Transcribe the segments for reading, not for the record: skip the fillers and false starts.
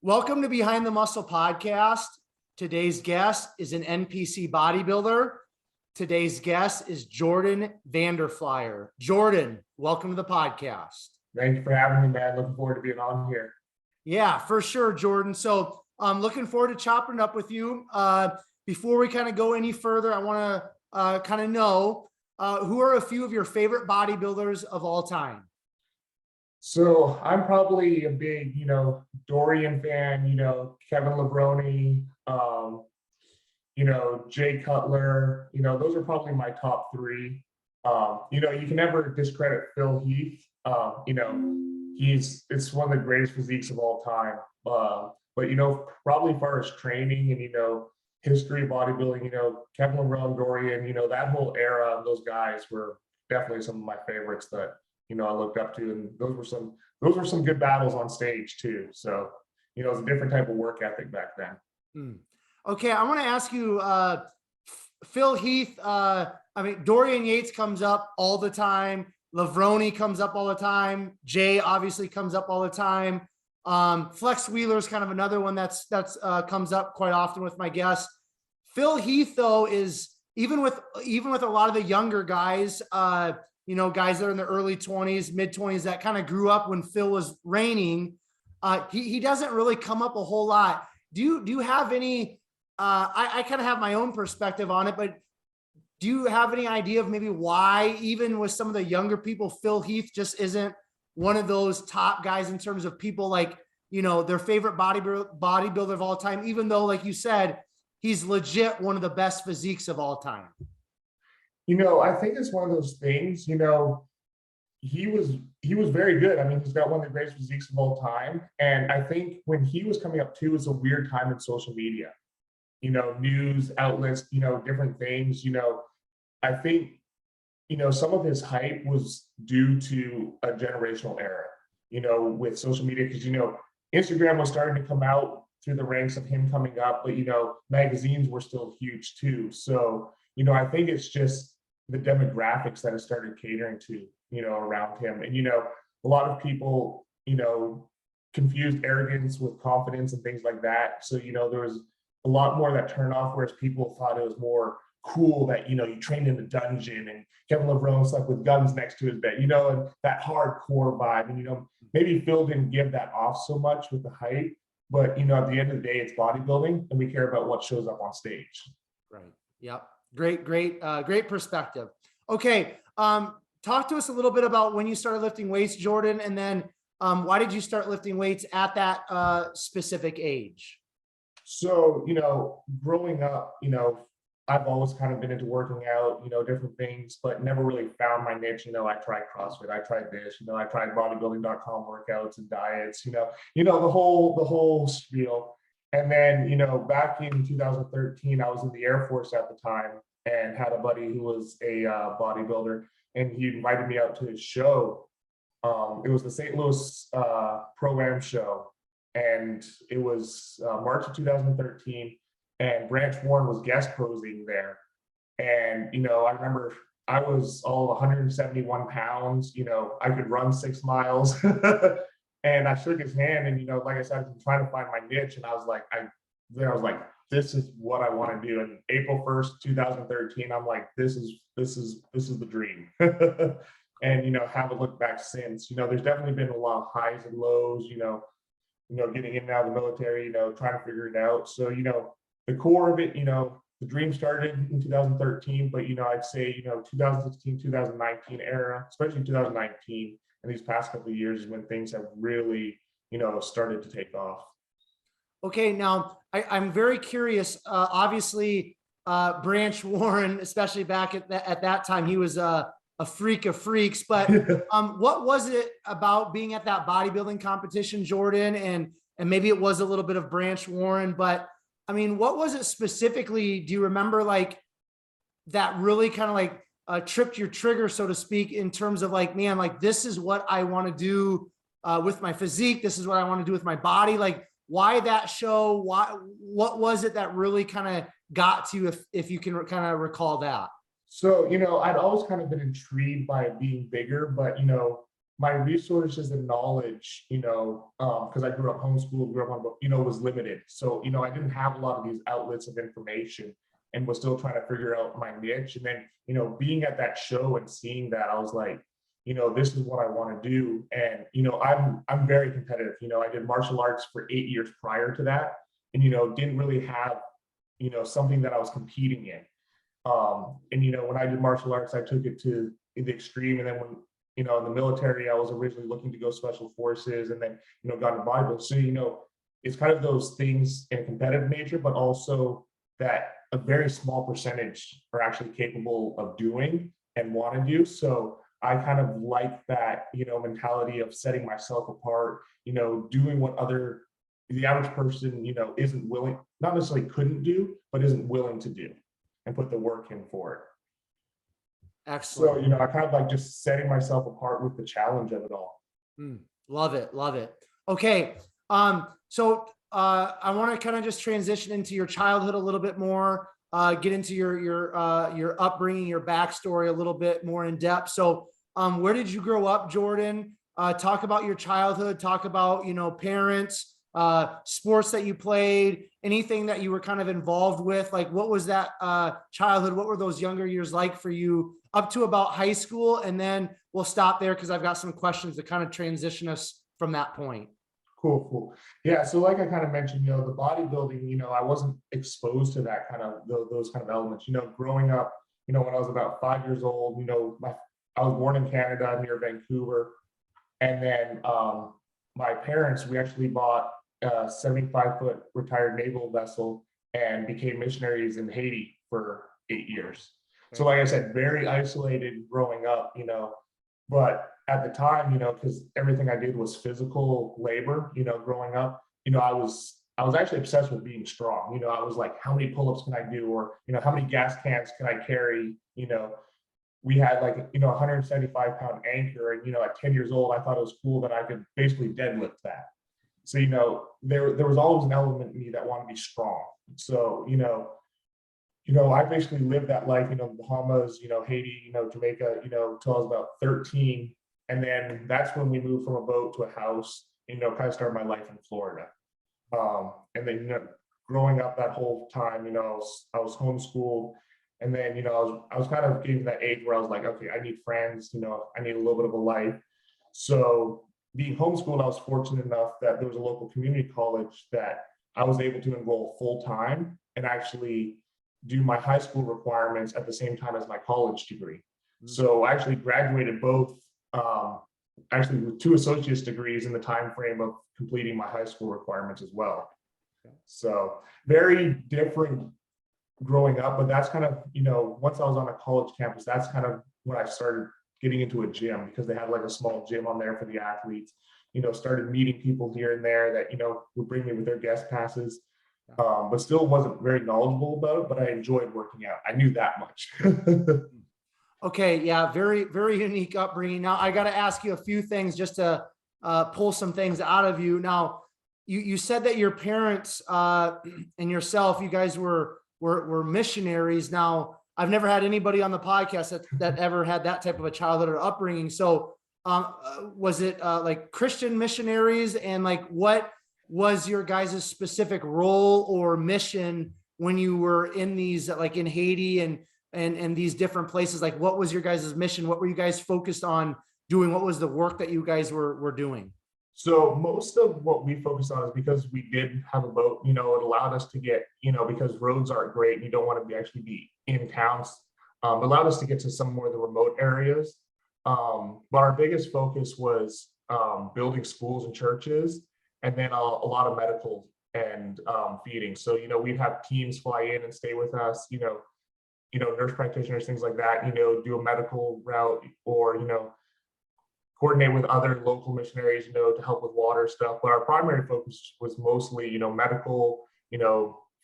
Welcome to Behind the Muscle podcast. Today's guest is an NPC bodybuilder. Today's guest is Jordan Vanderflier. Jordan, welcome to the podcast. Thank you for having me, man. Looking forward to being on here. Yeah, for sure, Jordan. So I'm looking forward to chopping it up with you. Before we kind of go any further, I want to kind of know who are a few of your favorite bodybuilders of all time? So I'm probably a big, Dorian fan, Kevin Lebroni, Jay Cutler, those are probably my top three. You can never discredit Phil Heath. It's one of the greatest physiques of all time. But, probably as far as training and, history of bodybuilding, Kevin Lebroni, Dorian, that whole era of those guys were definitely some of my favorites that, I looked up to, and those were some good battles on stage too. So, it was a different type of work ethic back then. Okay. I want to ask you, Phil Heath, Dorian Yates comes up all the time. Levroni comes up all the time. Jay obviously comes up all the time. Flex Wheeler is kind of another one that's comes up quite often with my guests. Phil Heath, though, is even with a lot of the younger guys, guys that are in the early 20s, mid 20s that kind of grew up when Phil was reigning. He doesn't really come up a whole lot. Do you have any, I kind of have my own perspective on it, but do you have any idea of maybe why, even with some of the younger people, Phil Heath just isn't one of those top guys in terms of people like, their favorite bodybuilder of all time, even though, like you said, he's legit one of the best physiques of all time? I think it's one of those things, he was very good. I mean, he's got one of the greatest physiques of all time. And I think when he was coming up too, it was a weird time in social media, news outlets, different things, I think, some of his hype was due to a generational era, with social media, because, Instagram was starting to come out through the ranks of him coming up, but, magazines were still huge too. So, I think it's just the demographics that it started catering to, around him. And, a lot of people, confused arrogance with confidence and things like that. So, there was a lot more of that turn off, whereas people thought it was more cool that, you trained in the dungeon and Kevin Lebroni slept with guns next to his bed, and that hardcore vibe. And, maybe Phil didn't give that off so much with the hype, but, at the end of the day, it's bodybuilding and we care about what shows up on stage. Right. Yep. Great perspective. Okay. Talk to us a little bit about when you started lifting weights, Jordan, and then why did you start lifting weights at that specific age? So, growing up, I've always kind of been into working out, different things, but never really found my niche. I tried CrossFit, I tried this, I tried bodybuilding.com workouts and diets, the whole spiel. And then, back in 2013, I was in the Air Force at the time and had a buddy who was a bodybuilder, and he invited me out to his show. It was the St. Louis Pro-Am show, and it was March of 2013, and Branch Warren was guest posing there. And, I remember I was all 171 pounds, I could run 6 miles. And I shook his hand, and, like I said, I'm trying to find my niche. And I was like, this is what I want to do. And April 1st, 2013, I'm like, this is the dream. And, haven't looked back since. There's definitely been a lot of highs and lows, getting in and out of the military, trying to figure it out. So, the core of it, the dream started in 2013, but, I'd say, 2016, 2019 era, especially 2019, and these past couple of years is when things have really, started to take off. Okay. Now I'm very curious. Obviously, Branch Warren, especially back at that time, he was a freak of freaks, but what was it about being at that bodybuilding competition, Jordan? And maybe it was a little bit of Branch Warren, but I mean, what was it specifically? Do you remember that really kind of tripped your trigger, so to speak, in terms of man, this is what I want to do with my physique. This is what I want to do with my body. Why that show? What was it that really kind of got to you, if you can kind of recall that? So, I'd always kind of been intrigued by it being bigger, but, my resources and knowledge, because I grew up homeschooled, grew up on, was limited. So, I didn't have a lot of these outlets of information and was still trying to figure out my niche. And then, being at that show and seeing that, I was like, this is what I want to do. And, I'm very competitive. I did martial arts for 8 years prior to that and, didn't really have, something that I was competing in. And, when I did martial arts, I took it to the extreme. And then when, in the military, I was originally looking to go special forces and then, got into bodybuilding. So, it's kind of those things in a competitive nature, but also that a very small percentage are actually capable of doing and want to do. So I kind of like that, mentality of setting myself apart, doing what the average person, isn't willing, not necessarily couldn't do, but isn't willing to do and put the work in for it. Excellent. So, I kind of like just setting myself apart with the challenge of it all. Love it. Love it. Okay. So I want to kind of just transition into your childhood a little bit more, get into your upbringing, your backstory a little bit more in depth. So where did you grow up, Jordan? Talk about your childhood, talk about, parents, sports that you played, anything that you were kind of involved with. Like, what was that childhood? What were those younger years like for you up to about high school? And then we'll stop there because I've got some questions to kind of transition us from that point. Cool. Yeah. So like I kind of mentioned, the bodybuilding, I wasn't exposed to that kind of those kind of elements, growing up, when I was about 5 years old, I was born in Canada near Vancouver. And then my parents, we actually bought a 75-foot retired naval vessel and became missionaries in Haiti for 8 years. So like I said, very isolated growing up, but at the time, because everything I did was physical labor, growing up, I was actually obsessed with being strong. I was like, how many pull-ups can I do? Or, how many gas cans can I carry? We had like, 175-pound anchor. And, at 10 years old, I thought it was cool that I could basically deadlift that. So, there was always an element in me that wanted to be strong. So, I basically lived that life, Bahamas, Haiti, Jamaica, till I was about 13. And then that's when we moved from a boat to a house, kind of started my life in Florida. And then, growing up that whole time, I was homeschooled. And then, I was kind of getting to that age where I was like, okay, I need friends, I need a little bit of a life. So being homeschooled, I was fortunate enough that there was a local community college that I was able to enroll full time and actually do my high school requirements at the same time as my college degree. So I actually graduated both, actually with 2 associate's degrees in the time frame of completing my high school requirements as well. So very different growing up, but that's kind of, once I was on a college campus, that's kind of when I started getting into a gym because they had like a small gym on there for the athletes, started meeting people here and there that, would bring me with their guest passes. But still wasn't very knowledgeable about it, but I enjoyed working out. I knew that much. Okay. Yeah. Very, very unique upbringing. Now I got to ask you a few things just to pull some things out of you. Now you said that your parents and yourself, you guys were missionaries. Now I've never had anybody on the podcast that ever had that type of a childhood or upbringing. So was it like Christian missionaries, and like what was your guys' specific role or mission when you were in these, like in Haiti and these different places? Like, what was your guys' mission? What were you guys focused on doing? What was the work that you guys were doing? So most of what we focused on is because we did have a boat, it allowed us to get, because roads aren't great and you don't want to actually be in towns, allowed us to get to some more of the remote areas. But our biggest focus was building schools and churches, and then a lot of medical and feeding. So, we'd have teams fly in and stay with us, nurse practitioners, things like that, do a medical route or, coordinate with other local missionaries, to help with water stuff. But our primary focus was mostly, medical,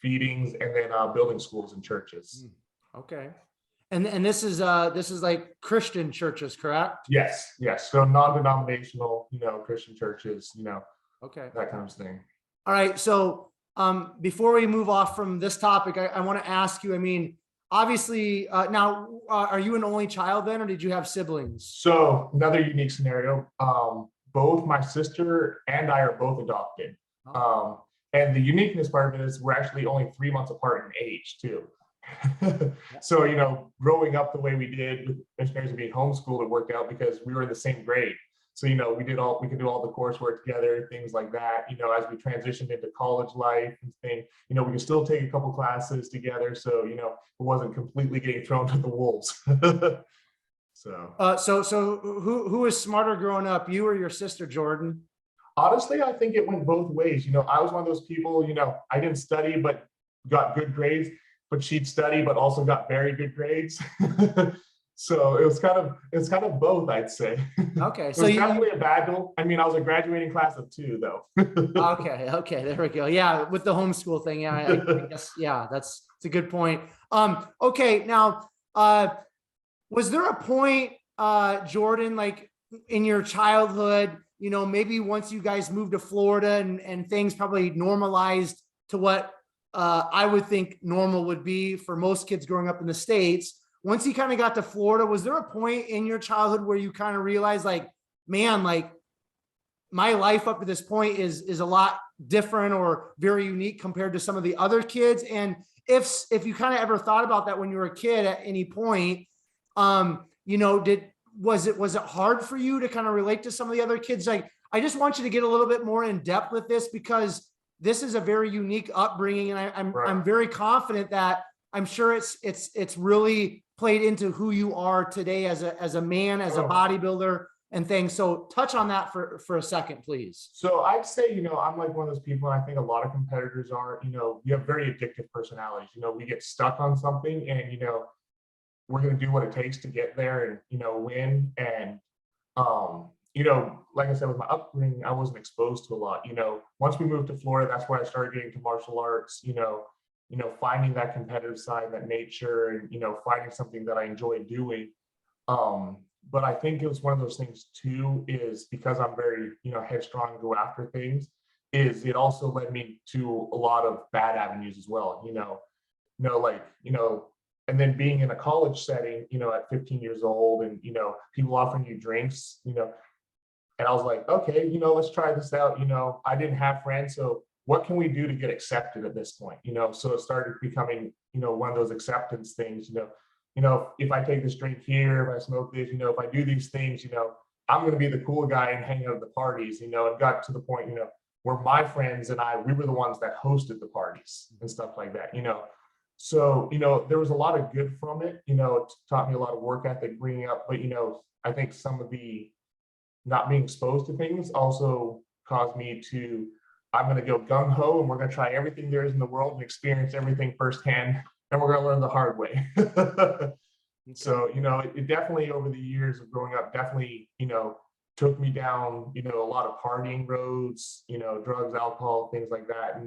feedings, and then building schools and churches. Okay. And this is like Christian churches, correct? Yes. So non-denominational, Christian churches, okay, that kind of thing. All right. So before we move off from this topic, I want to ask you, I mean, obviously, now, are you an only child then, or did you have siblings? So another unique scenario. Both my sister and I are both adopted. Oh. And the uniqueness part of it is we're actually only 3 months apart in age too. So, growing up the way we did with missionaries and being homeschooled, it worked out because we were in the same grade. So, we could do all the coursework together, things like that. As we transitioned into college life and things, we could still take a couple classes together. So, it wasn't completely getting thrown to the wolves. So who was smarter growing up, you or your sister, Jordan? Honestly, I think it went both ways. I was one of those people, I didn't study, but got good grades, but she'd study, but also got very good grades. So it's kind of both, I'd say. Okay. It So was definitely a battle. I mean, I was a graduating class of 2 though. okay. There we go. Yeah. With the homeschool thing. Yeah. I guess, yeah, it's a good point. Okay. Now, was there a point, Jordan, like in your childhood, maybe once you guys moved to Florida and things probably normalized to what I would think normal would be for most kids growing up in the States. Once you kind of got to Florida, was there a point in your childhood where you kind of realized like, man, like my life up to this point is a lot different or very unique compared to some of the other kids? And if you kind of ever thought about that when you were a kid at any point, was it hard for you to kind of relate to some of the other kids? Like, I just want you to get a little bit more in depth with this, because this is a very unique upbringing. And I'm very confident that I'm sure it's really played into who you are today as a man, as a bodybuilder and things. So touch on that for a second, please. So I'd say, I'm like one of those people, and I think a lot of competitors are, we have very addictive personalities. We get stuck on something and, we're going to do what it takes to get there and, win. And, like I said, with my upbringing, I wasn't exposed to a lot. Once we moved to Florida, that's where I started getting to martial arts, finding that competitive side, that nature, and, finding something that I enjoy doing. But I think it was one of those things too, is because I'm very, headstrong and go after things, is it also led me to a lot of bad avenues as well, and then being in a college setting, at 15 years old and, people offering you drinks, and I was like, okay, let's try this out. I didn't have friends. So what can we do to get accepted at this point? So it started becoming, one of those acceptance things, if I take this drink here, if I smoke this, if I do these things, I'm going to be the cool guy and hang out at the parties, and got to the point, where my friends and we were the ones that hosted the parties and stuff like that, So, there was a lot of good from it, it taught me a lot of work ethic bringing up, but, I think some of the not being exposed to things also caused me to, I'm going to go gung ho and we're going to try everything there is in the world and experience everything firsthand. And we're going to learn the hard way. So, it definitely over the years of growing up, definitely, took me down, a lot of partying roads, drugs, alcohol, things like that.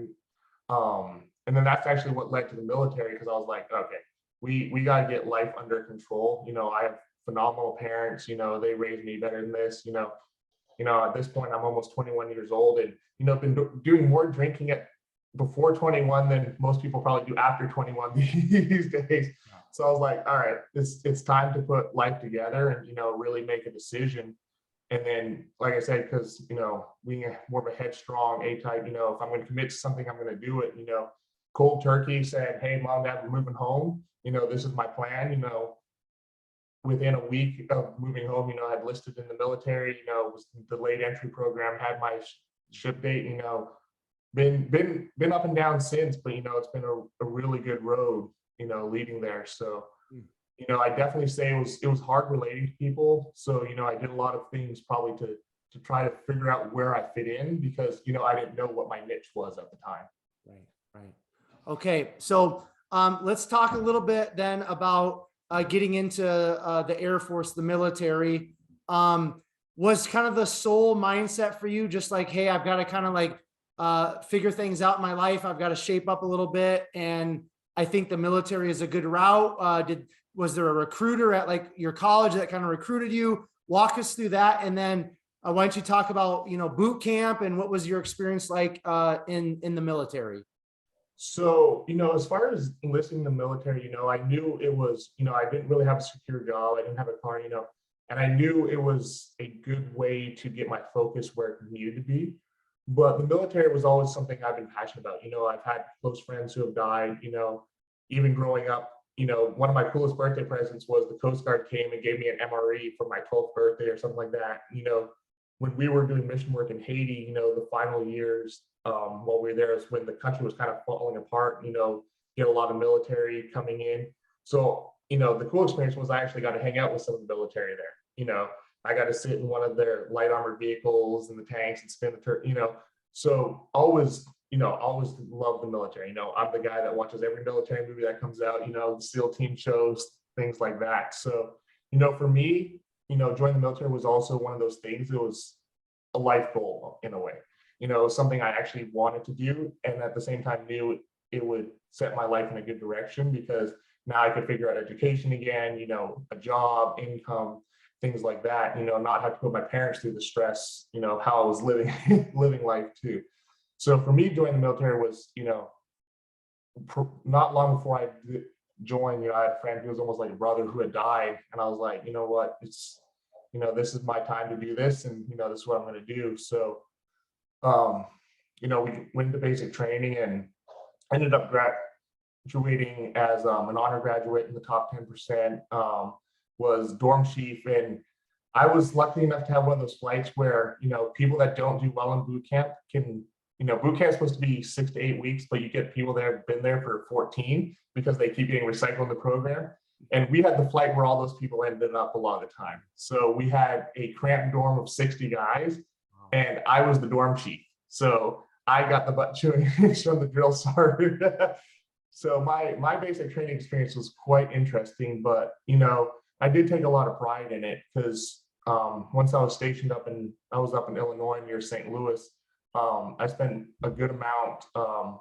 And then that's actually what led to the military, because I was like, okay, we got to get life under control. I have phenomenal parents, they raised me better than this, at this point, I'm almost 21 years old and, been doing more drinking before 21 than most people probably do after 21 these days. So I was like, all right, it's time to put life together and, really make a decision. And then, like I said, because, being more of a headstrong A-type, if I'm going to commit to something, I'm going to do it, cold turkey said, hey, mom, dad, we're moving home. This is my plan, within a week of moving home, I had listed in the military, was the delayed entry program, had my ship date, been up and down since, but, it's been a really good road, leading there. So, I definitely say it was hard relating to people. So, I did a lot of things probably to try to figure out where I fit in, because, I didn't know what my niche was at the time. Right. Okay. So let's talk a little bit then about getting into the Air Force, the military. Was kind of the sole mindset for you just like, hey, I've got to kind of like figure things out in my life. I've got to shape up a little bit. And I think the military is a good route. Was there a recruiter at like your college that kind of recruited you? Walk us through that. And then why don't you talk about, boot camp and what was your experience like in the military? So, as far as enlisting in the military, I knew it was, I didn't really have a secure job. I didn't have a car, and I knew it was a good way to get my focus where it needed to be. But the military was always something I've been passionate about. I've had close friends who have died, even growing up, one of my coolest birthday presents was the Coast Guard came and gave me an MRE for my 12th birthday or something like that. When we were doing mission work in Haiti, the final years while we were there is when the country was kind of falling apart, get a lot of military coming in. So, the cool experience was I actually got to hang out with some of the military there. I got to sit in one of their light armored vehicles in the tanks and spin the turret, so always love the military. I'm the guy that watches every military movie that comes out, the SEAL team shows, things like that. So, for me, joining the military was also one of those things. It was a life goal in a way, something I actually wanted to do. And at the same time knew it would set my life in a good direction because now I could figure out education again, a job, income, things like that, not have to put my parents through the stress, how I was living, living life too. So for me, joining the military was, not long before I joined, I had a friend who was almost like a brother who had died. And I was like, you know what, it's, this is my time to do this. And, this is what I'm going to do. So, we went into basic training and ended up graduating as an honor graduate in the top 10%, was dorm chief. And I was lucky enough to have one of those flights where, people that don't do well in boot camp can, boot camp is supposed to be 6 to 8 weeks, but you get people that have been there for 14 because they keep getting recycled in the program. And we had the flight where all those people ended up a lot of the time. So we had a cramped dorm of 60 guys and I was the dorm chief. So I got the butt chewing from the drill sergeant. So my basic training experience was quite interesting, but, I did take a lot of pride in it because once I was stationed up in Illinois near St. Louis, I spent a good amount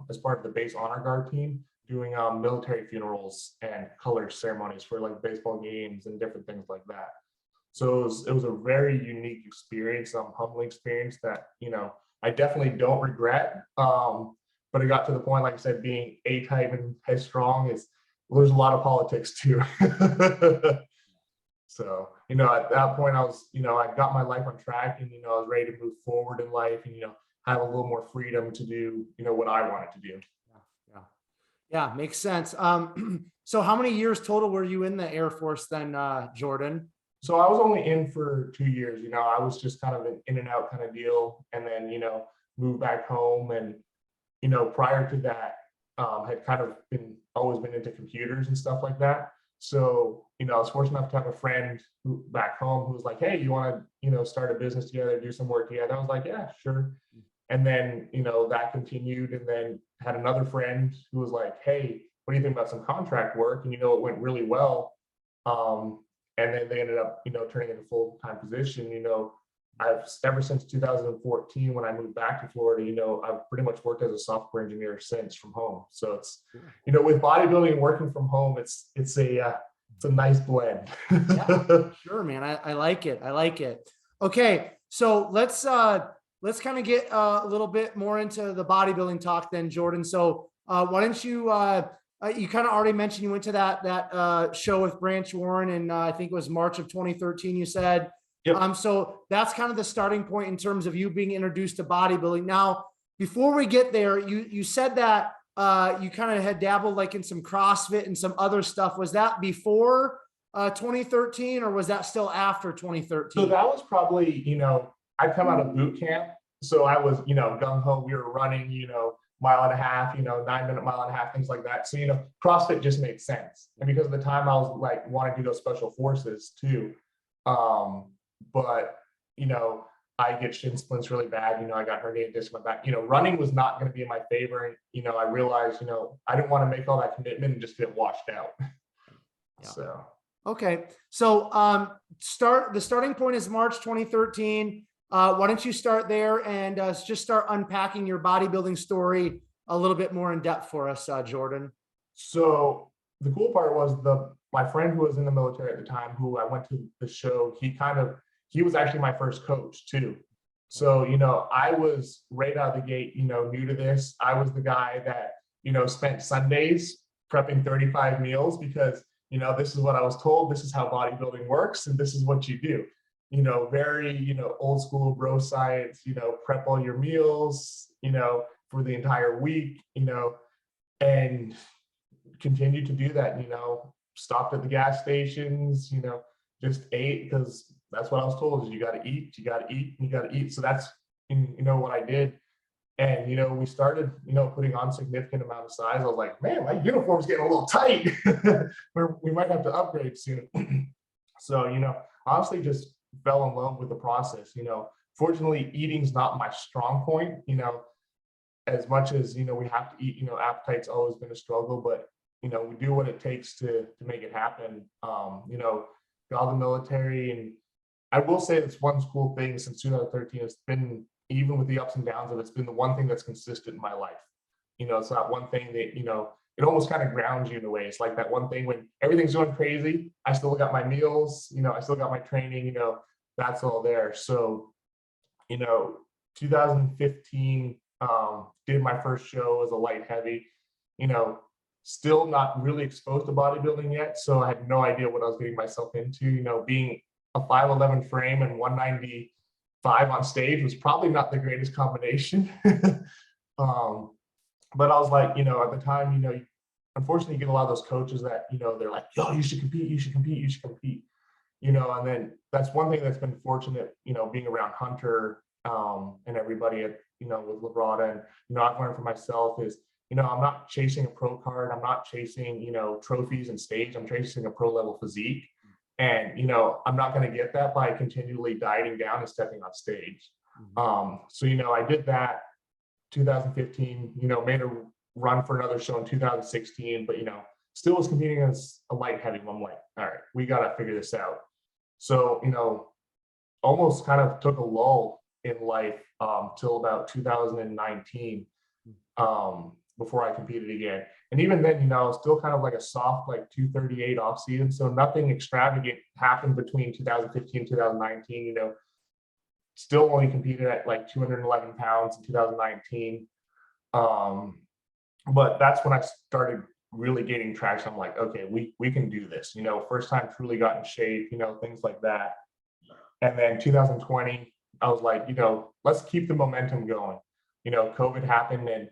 as part of the base honor guard team doing military funerals and color ceremonies for like baseball games and different things like that. So it was a very unique experience, humbling experience that, I definitely don't regret. But it got to the point, like I said, being A-type and headstrong there's a lot of politics too. So, at that point I was, I got my life on track and, I was ready to move forward in life and, have a little more freedom to do, what I wanted to do. Yeah, makes sense. So how many years total were you in the Air Force then, Jordan? So I was only in for 2 years, I was just kind of an in and out kind of deal. And then, moved back home and, prior to that, had kind of always been into computers and stuff like that. So, I was fortunate enough to have a friend back home who was like, hey, you want to, start a business together, do some work together? I was like, yeah, sure. And then, that continued, and then had another friend who was like, hey, what do you think about some contract work? And, it went really well. And then they ended up, turning into a full-time position. I've ever since 2014, when I moved back to Florida, I've pretty much worked as a software engineer since from home. So it's, with bodybuilding and working from home, it's a nice blend. Yeah, sure, man. I like it. I like it. Okay. So let's kind of get a little bit more into the bodybuilding talk then, Jordan. So why don't you, you kind of already mentioned you went to that show with Branch Warren, and I think it was March of 2013, you said. Yep. So that's kind of the starting point in terms of you being introduced to bodybuilding. Now, before we get there, you said that you kind of had dabbled like in some CrossFit and some other stuff. Was that before 2013 or was that still after 2013? So that was probably, I'd come out of boot camp. So I was, gung ho, we were running, mile and a half, 9-minute mile and a half, things like that. So, CrossFit just made sense. And because of the time I was like, wanting to do those special forces too. But, I get shin splints really bad. I got herniated disc in my back. Running was not going to be in my favor. And, I realized, I didn't want to make all that commitment and just get washed out. Yeah. So. Okay. So the starting point is March 2013. Why don't you start there and just start unpacking your bodybuilding story a little bit more in depth for us, Jordan? So the cool part was my friend who was in the military at the time, who I went to the show, he was actually my first coach too. So, I was right out of the gate, new to this. I was the guy that, spent Sundays prepping 35 meals because, this is what I was told, this is how bodybuilding works, and this is what you do. Very, old school bro science, prep all your meals, for the entire week, and continue to do that, stopped at the gas stations, just ate because that's what I was told is you got to eat, you got to eat, you got to eat. So that's, what I did. And, we started, putting on significant amount of size. I was like, man, my uniform's getting a little tight. We might have to upgrade soon. So, honestly, just fell in love with the process. Fortunately, eating's not my strong point, as much as, we have to eat, appetite's always been a struggle, but, we do what it takes to make it happen. Got the military, and I will say it's one cool thing since 2013. It's been, even with the ups and downs of it, it's been the one thing that's consistent in my life. It's that one thing that, it almost kind of grounds you in a way. It's like that one thing when everything's going crazy, I still got my meals, I still got my training, that's all there. So, 2015, did my first show as a light heavy, still not really exposed to bodybuilding yet. So I had no idea what I was getting myself into, being a 5'11" frame and 195 on stage was probably not the greatest combination. But I was like, at the time, unfortunately you get a lot of those coaches that, they're like, yo, you should compete, you should compete, you should compete, and then that's one thing that's been fortunate, being around Hunter, and everybody at, with Labrada, and, I've learned for myself is, I'm not chasing a pro card. I'm not chasing, trophies and stage. I'm chasing a pro level physique. And, I'm not going to get that by continually dieting down and stepping on stage. So, I did that 2015, made a run for another show in 2016, but, still was competing as a light heavy. I'm like, all right, we got to figure this out. So, almost kind of took a lull in life till about 2019. Before I competed again. And even then, still kind of like a soft, like 238 off season. So nothing extravagant happened between 2015, 2019, still only competed at like 211 pounds in 2019. But that's when I started really gaining traction. I'm like, okay, we can do this, first time truly got in shape, things like that. And then 2020, I was like, let's keep the momentum going. COVID happened, and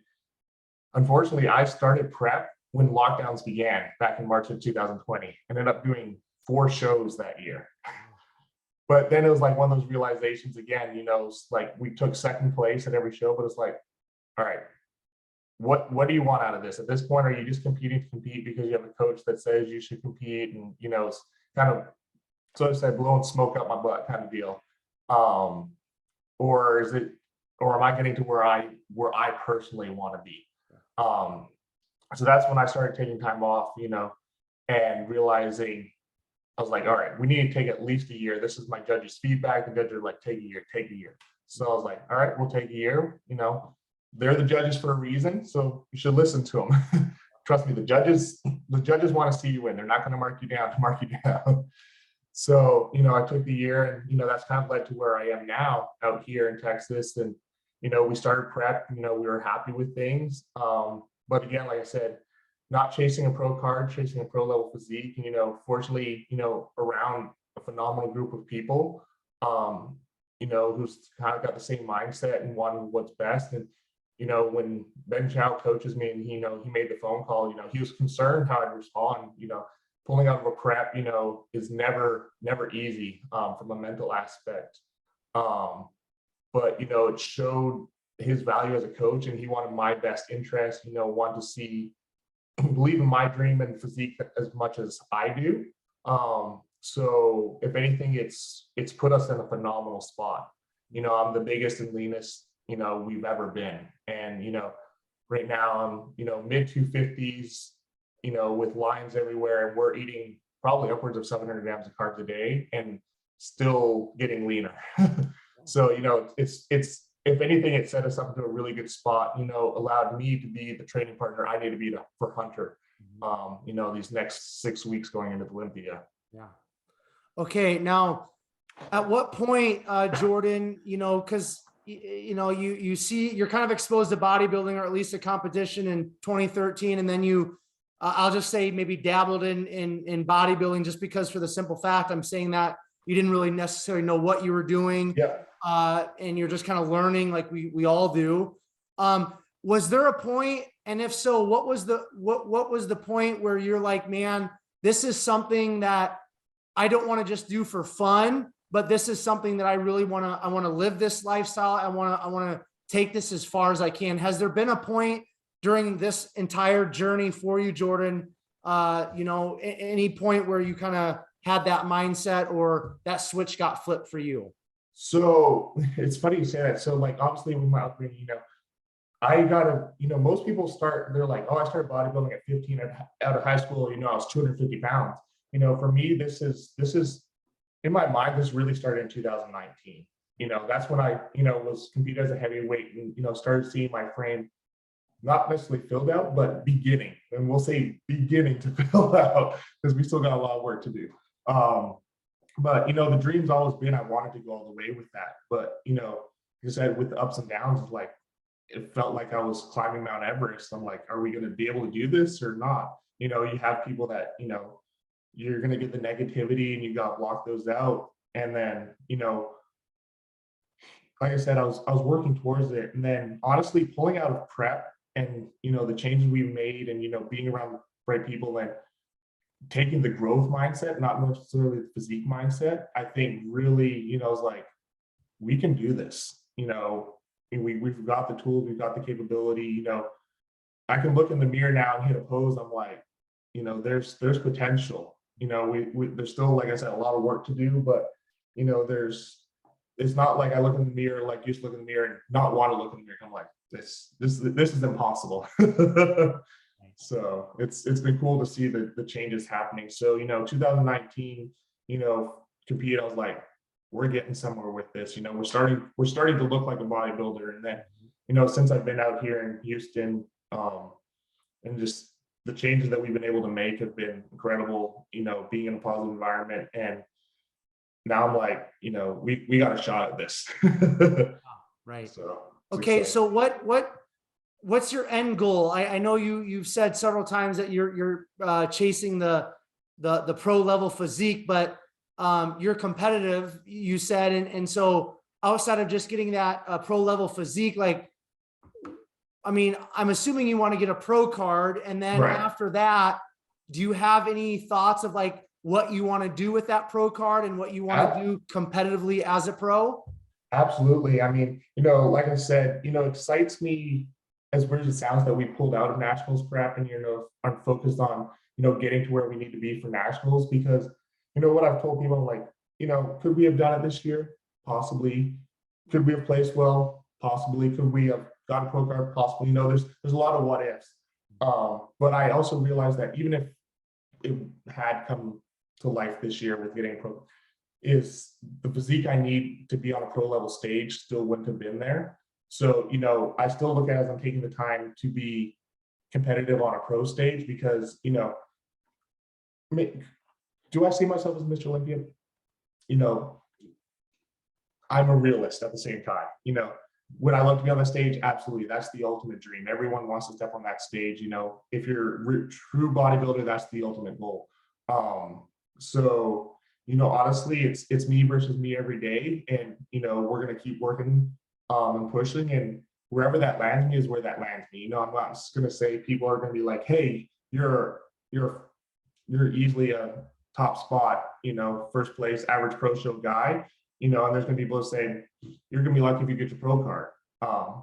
unfortunately, I started prep when lockdowns began back in March of 2020. Ended up doing 4 shows that year. But then it was like one of those realizations again, it's like we took second place at every show, but it's like, all right, what do you want out of this? At this point, are you just competing to compete because you have a coach that says you should compete and, it's kind of, so to say, blowing smoke up my butt kind of deal. Or am I getting to where I personally want to be? So that's when I started taking time off, and realizing I was like, all right, we need to take at least a year. This is my judges' feedback. The judges are like, take a year, take a year. So I was like, all right, we'll take a year. They're the judges for a reason, so you should listen to them. Trust me, the judges want to see you win. They're not going to mark you down to mark you down. So, I took the year, and, that's kind of led to where I am now out here in Texas. And, we started prep, we were happy with things. But again, like I said, not chasing a pro card, chasing a pro level physique, and, fortunately, around a phenomenal group of people, who's kind of got the same mindset and wanting what's best. And, when Ben Chow coaches me and he made the phone call, he was concerned how I'd respond. Pulling out of a prep, is never easy from a mental aspect. But, it showed his value as a coach, and he wanted my best interest, wanted to see, believe in my dream and physique as much as I do. So if anything, it's put us in a phenomenal spot. I'm the biggest and leanest, we've ever been. And, right now I'm, mid 250s, with lines everywhere, and we're eating probably upwards of 700 grams of carbs a day and still getting leaner. So, it's, if anything, it set us up into a really good spot, allowed me to be the training partner I need to be for Hunter, these next 6 weeks going into Olympia. Yeah. Okay. Now, at what point, Jordan, because you know, you see, you're kind of exposed to bodybuilding, or at least a competition in 2013. And then you, I'll just say maybe dabbled in bodybuilding, just because for the simple fact I'm saying that you didn't really necessarily know what you were doing. Yeah. And you're just kind of learning like we all do. Was there a point, and if so, what was the point where you're like, man, this is something that I don't want to just do for fun, but this is something that I really want to live this lifestyle. I want to take this as far as I can. Has there been a point during this entire journey for you, Jordan, you know, any point where you kind of had that mindset, or that switch got flipped for you? So it's funny you say that. So like, obviously with my upbringing, you know, I gotta, you know, most people start, they're like, oh, I started bodybuilding at 15 out of high school, you know, I was 250 pounds. You know, for me, this is in my mind, this really started in 2019. You know, that's when I, you know, was competing as a heavyweight and, you know, started seeing my frame not necessarily filled out, but beginning, and we'll say beginning to fill out, because we still got a lot of work to do. But, you know, the dream's always been, I wanted to go all the way with that. But, you know, like I said, with the ups and downs, it's like, it felt like I was climbing Mount Everest. I'm like, are we going to be able to do this or not? You know, you have people that, you know, you're going to get the negativity and you got to block those out. And then, you know, like I said, I was working towards it. And then honestly, pulling out of prep and, you know, the changes we made and, you know, being around the right people and taking the growth mindset, not necessarily the physique mindset, I think really, you know, I was like, we can do this. You know, we've got the tools, we've got the capability. You know, I can look in the mirror now and hit a pose. I'm like, you know, there's potential. You know, there's still, like I said, a lot of work to do, but you know, it's not like I look in the mirror like you used to look in the mirror and not want to look in the mirror. I'm like, this is impossible. So it's been cool to see the changes happening. So, you know, 2019, you know, compete, I was like, we're getting somewhere with this. You know, we're starting to look like a bodybuilder. And then, you know, since I've been out here in Houston, and just the changes that we've been able to make have been incredible, you know, being in a positive environment. And now I'm like, you know, we got a shot at this. Right. So okay. exciting. So what's your end goal? I know you've said several times that you're chasing the pro level physique, but you're competitive, you said, and so outside of just getting that pro level physique, like, I mean, I'm assuming you want to get a pro card, and then Right. after that, do you have any thoughts of like what you want to do with that pro card and what you want to do competitively as a pro? Absolutely. I mean, you know, like I said, you know, it excites me, as weird as it sounds, that we pulled out of nationals prep and, you know, I'm focused on, you know, getting to where we need to be for nationals, because, you know, what I've told people, like, you know, could we have done it this year? Possibly. Could we have placed well? Possibly. Could we have got a pro card? Possibly. You know, there's a lot of what ifs. But I also realized that even if it had come to life this year with getting a pro, is the physique I need to be on a pro level stage still wouldn't have been there. So, you know, I still look at it as I'm taking the time to be competitive on a pro stage, because, you know, do I see myself as Mr. Olympia? You know, I'm a realist at the same time. You know, would I love to be on the stage? Absolutely. That's the ultimate dream. Everyone wants to step on that stage. You know, if you're a true bodybuilder, that's the ultimate goal. So, you know, honestly, it's me versus me every day. And, you know, we're going to keep working and pushing, and wherever that lands me is where that lands me. You know, I'm not just going to say people are going to be like, hey, you're easily a top spot, you know, first place average pro show guy, you know, and there's going to be people saying you're going to be lucky if you get your pro card.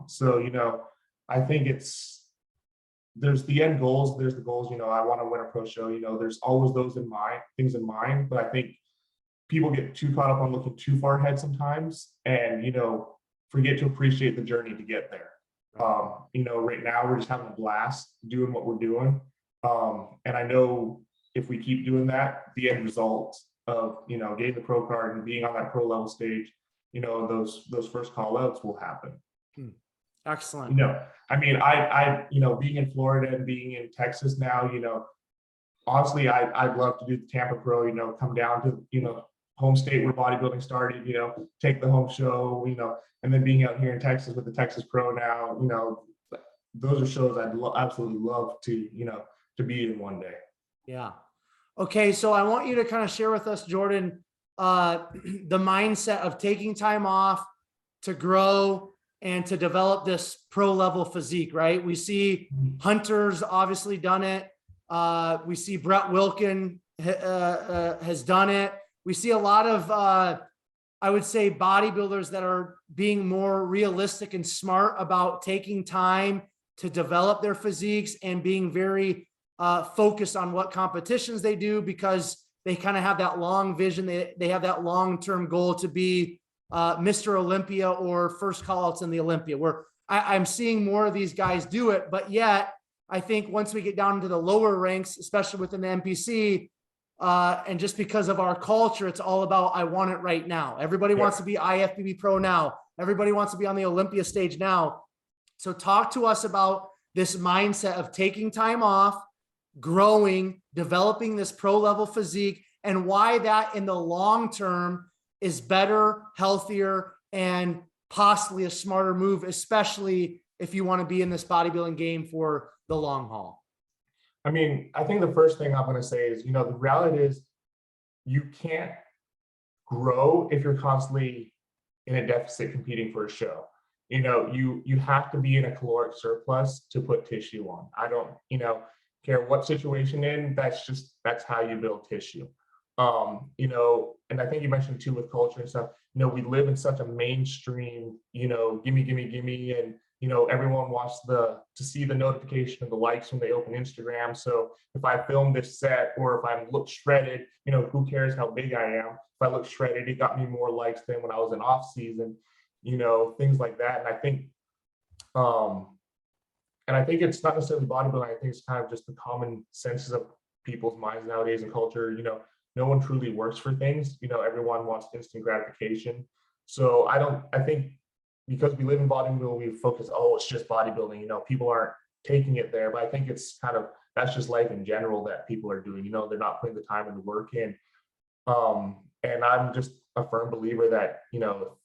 So, you know, I think there's the end goals, there's the goals, you know, I want to win a pro show, you know, there's always those things in mind, but I think people get too caught up on looking too far ahead sometimes, and, you know, forget to appreciate the journey to get there. You know, right now we're just having a blast doing what we're doing. And I know if we keep doing that, the end result of, you know, getting the pro card and being on that pro level stage, you know, those first call outs will happen. Excellent. You know, I mean, I you know, being in Florida and being in Texas now, you know, honestly, I'd love to do the Tampa Pro, you know, come down to, you know, home state where bodybuilding started, take the home show, and then being out here in Texas with the Texas Pro now, those are shows I'd absolutely love to, to be in one day. Yeah. Okay. So I want you to kind of share with us, Jordan, the mindset of taking time off to grow and to develop this pro level physique, right? We see Hunter's obviously done it. We see Brett Wilkin has done it. We see a lot of, I would say, bodybuilders that are being more realistic and smart about taking time to develop their physiques and being very focused on what competitions they do, because they kind of have that long vision. They have that long-term goal to be Mr. Olympia or first call-outs in the Olympia, where I'm seeing more of these guys do it. But yet, I think once we get down into the lower ranks, especially within the NPC, and just because of our culture, it's all about, I want it right now. Everybody wants to be IFBB Pro now. Everybody wants to be on the Olympia stage now. So talk to us about this mindset of taking time off, growing, developing this pro level physique, and why that in the long term is better, healthier, and possibly a smarter move, especially if you want to be in this bodybuilding game for the long haul. I mean, I think the first thing I'm going to say is, the reality is you can't grow if you're constantly in a deficit competing for a show. You have to be in a caloric surplus to put tissue on. I don't, care what situation in, that's how you build tissue. And I think you mentioned too with culture and stuff, we live in such a mainstream, gimme, and, everyone wants to see the notification of the likes when they open Instagram. So if I film this set, or if I look shredded, who cares how big I am? If I look shredded, it got me more likes than when I was in off season, things like that. And I think it's not necessarily bodybuilding. I think it's kind of just the common senses of people's minds nowadays and culture. No one truly works for things. Everyone wants instant gratification. So I think because we live in bodybuilding, we focus, it's just bodybuilding. People aren't taking it there. But I think it's that's just life in general that people are doing. They're not putting the time and the work in. And I'm just a firm believer that, if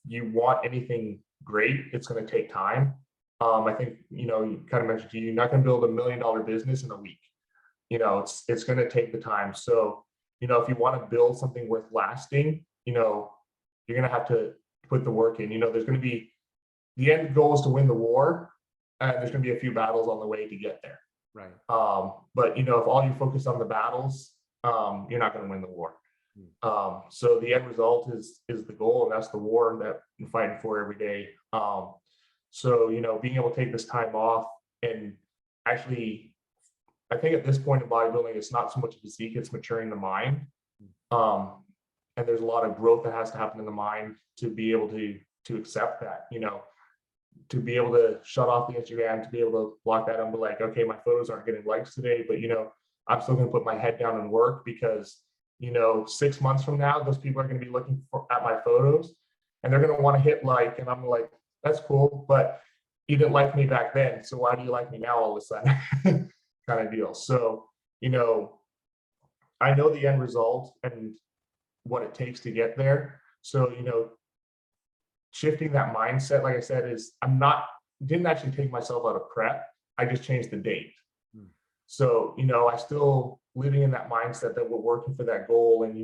you want anything great, it's going to take time. I think, you kind of mentioned you're not going to build $1 million business in a week. It's going to take the time. So, if you want to build something worth lasting, you're going to have to put the work in. There's going to be, the end goal is to win the war, and there's going to be a few battles on the way to get there. Right. But if all you focus on the battles, you're not going to win the war. So the end result is the goal, and that's the war that I'm fighting for every day. So, being able to take this time off, and actually, I think at this point in bodybuilding, it's not so much physique, it's maturing the mind. And there's a lot of growth that has to happen in the mind to be able to accept that, to be able to shut off the Instagram, to be able to block that and be like, okay, my photos aren't getting likes today, but, I'm still going to put my head down and work, because, 6 months from now, those people are going to be looking at my photos, and they're going to want to hit like, and I'm like, that's cool, but you didn't like me back then, so why do you like me now all of a sudden? Kind of deal. So, I know the end result and what it takes to get there. So, shifting that mindset, like I said, is didn't actually take myself out of prep. I just changed the date. So, I still living in that mindset that we're working for that goal, and,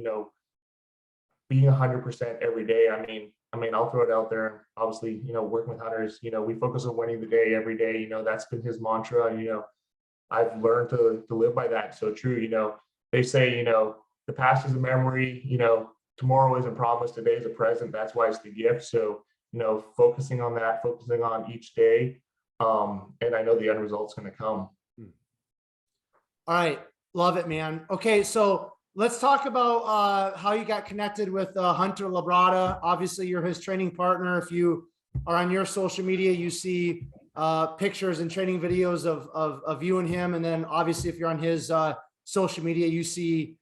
being 100% every day. I mean, I'll throw it out there. Obviously, working with Hunters, we focus on winning the day every day. That's been his mantra. I've learned to live by that. So true. They say, the past is a memory, tomorrow isn't promised, today is a present. That's why it's the gift. So, focusing on that, focusing on each day. And I know the end result's going to come. All right. Love it, man. Okay. So let's talk about how you got connected with Hunter Labrada. Obviously, you're his training partner. If you are on your social media, you see pictures and training videos of you and him. And then obviously, if you're on his social media, you see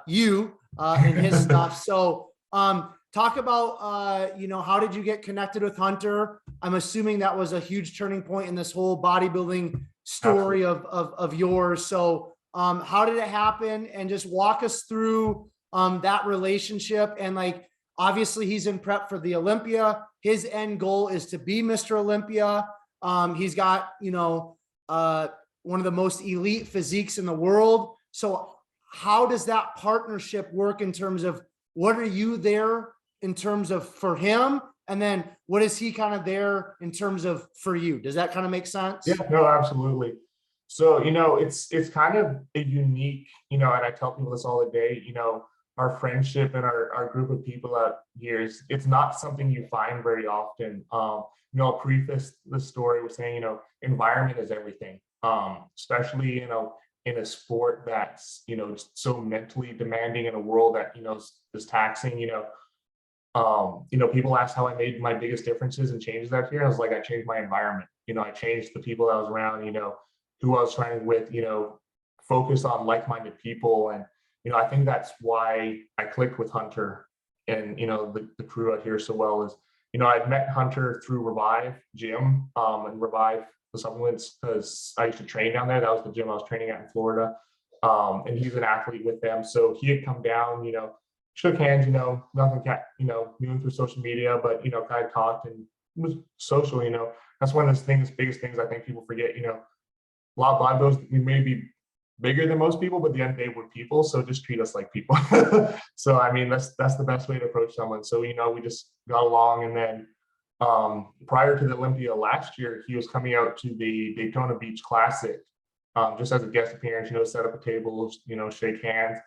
you and his stuff. So talk about, how did you get connected with Hunter? I'm assuming that was a huge turning point in this whole bodybuilding story of yours. So how did it happen? And just walk us through that relationship. And like, obviously he's in prep for the Olympia. His end goal is to be Mr. Olympia. He's got, you know, one of the most elite physiques in the world. So how does that partnership work in terms of what are you there in terms of for him? And then what is he kind of there in terms of for you? Does that kind of make sense? Yeah, no, absolutely. So, you know, it's kind of a unique, you know, and I tell people this all the day, you know, our friendship and our group of people out here it's not something you find very often. You know, I'll preface the story with saying, you know, environment is everything. Especially, you know, in a sport that's, you know, so mentally demanding in a world that, you know, is taxing, you know, people ask how I made my biggest differences and changes out here. I was like, I changed my environment. You know, I changed the people I was around, you know, who I was training with, you know, focus on like-minded people. And, you know, I think that's why I clicked with Hunter and, you know, the crew out here so well is, you know, I'd met Hunter through Revive Gym and Revive the supplements because I used to train down there. That was the gym I was training at in Florida. And he's an athlete with them. So he had come down, you know, shook hands, you know, nothing, you know, moving through social media, but, you know, kind of talked and it was social, you know, that's one of the biggest things I think people forget, you know, a lot of bodybuilders, we may be bigger than most people, but at the end of the day, we're people. So just treat us like people. So, I mean, that's the best way to approach someone. So, you know, we just got along. And then prior to the Olympia last year, he was coming out to the Daytona Beach Classic just as a guest appearance, you know, set up a table, you know, shake hands.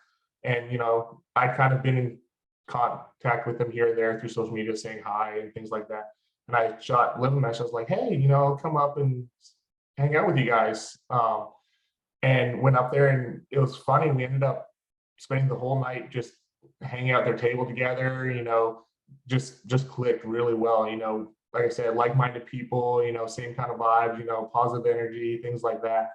And, you know, I'd kind of been in contact with him here and there through social media saying hi and things like that. And I shot Liv a message. I was like, hey, you know, I'll come up and hang out with you guys. And went up there and it was funny. We ended up spending the whole night just hanging out at their table together, you know, just clicked really well. You know, like I said, like-minded people, you know, same kind of vibes, you know, positive energy, things like that.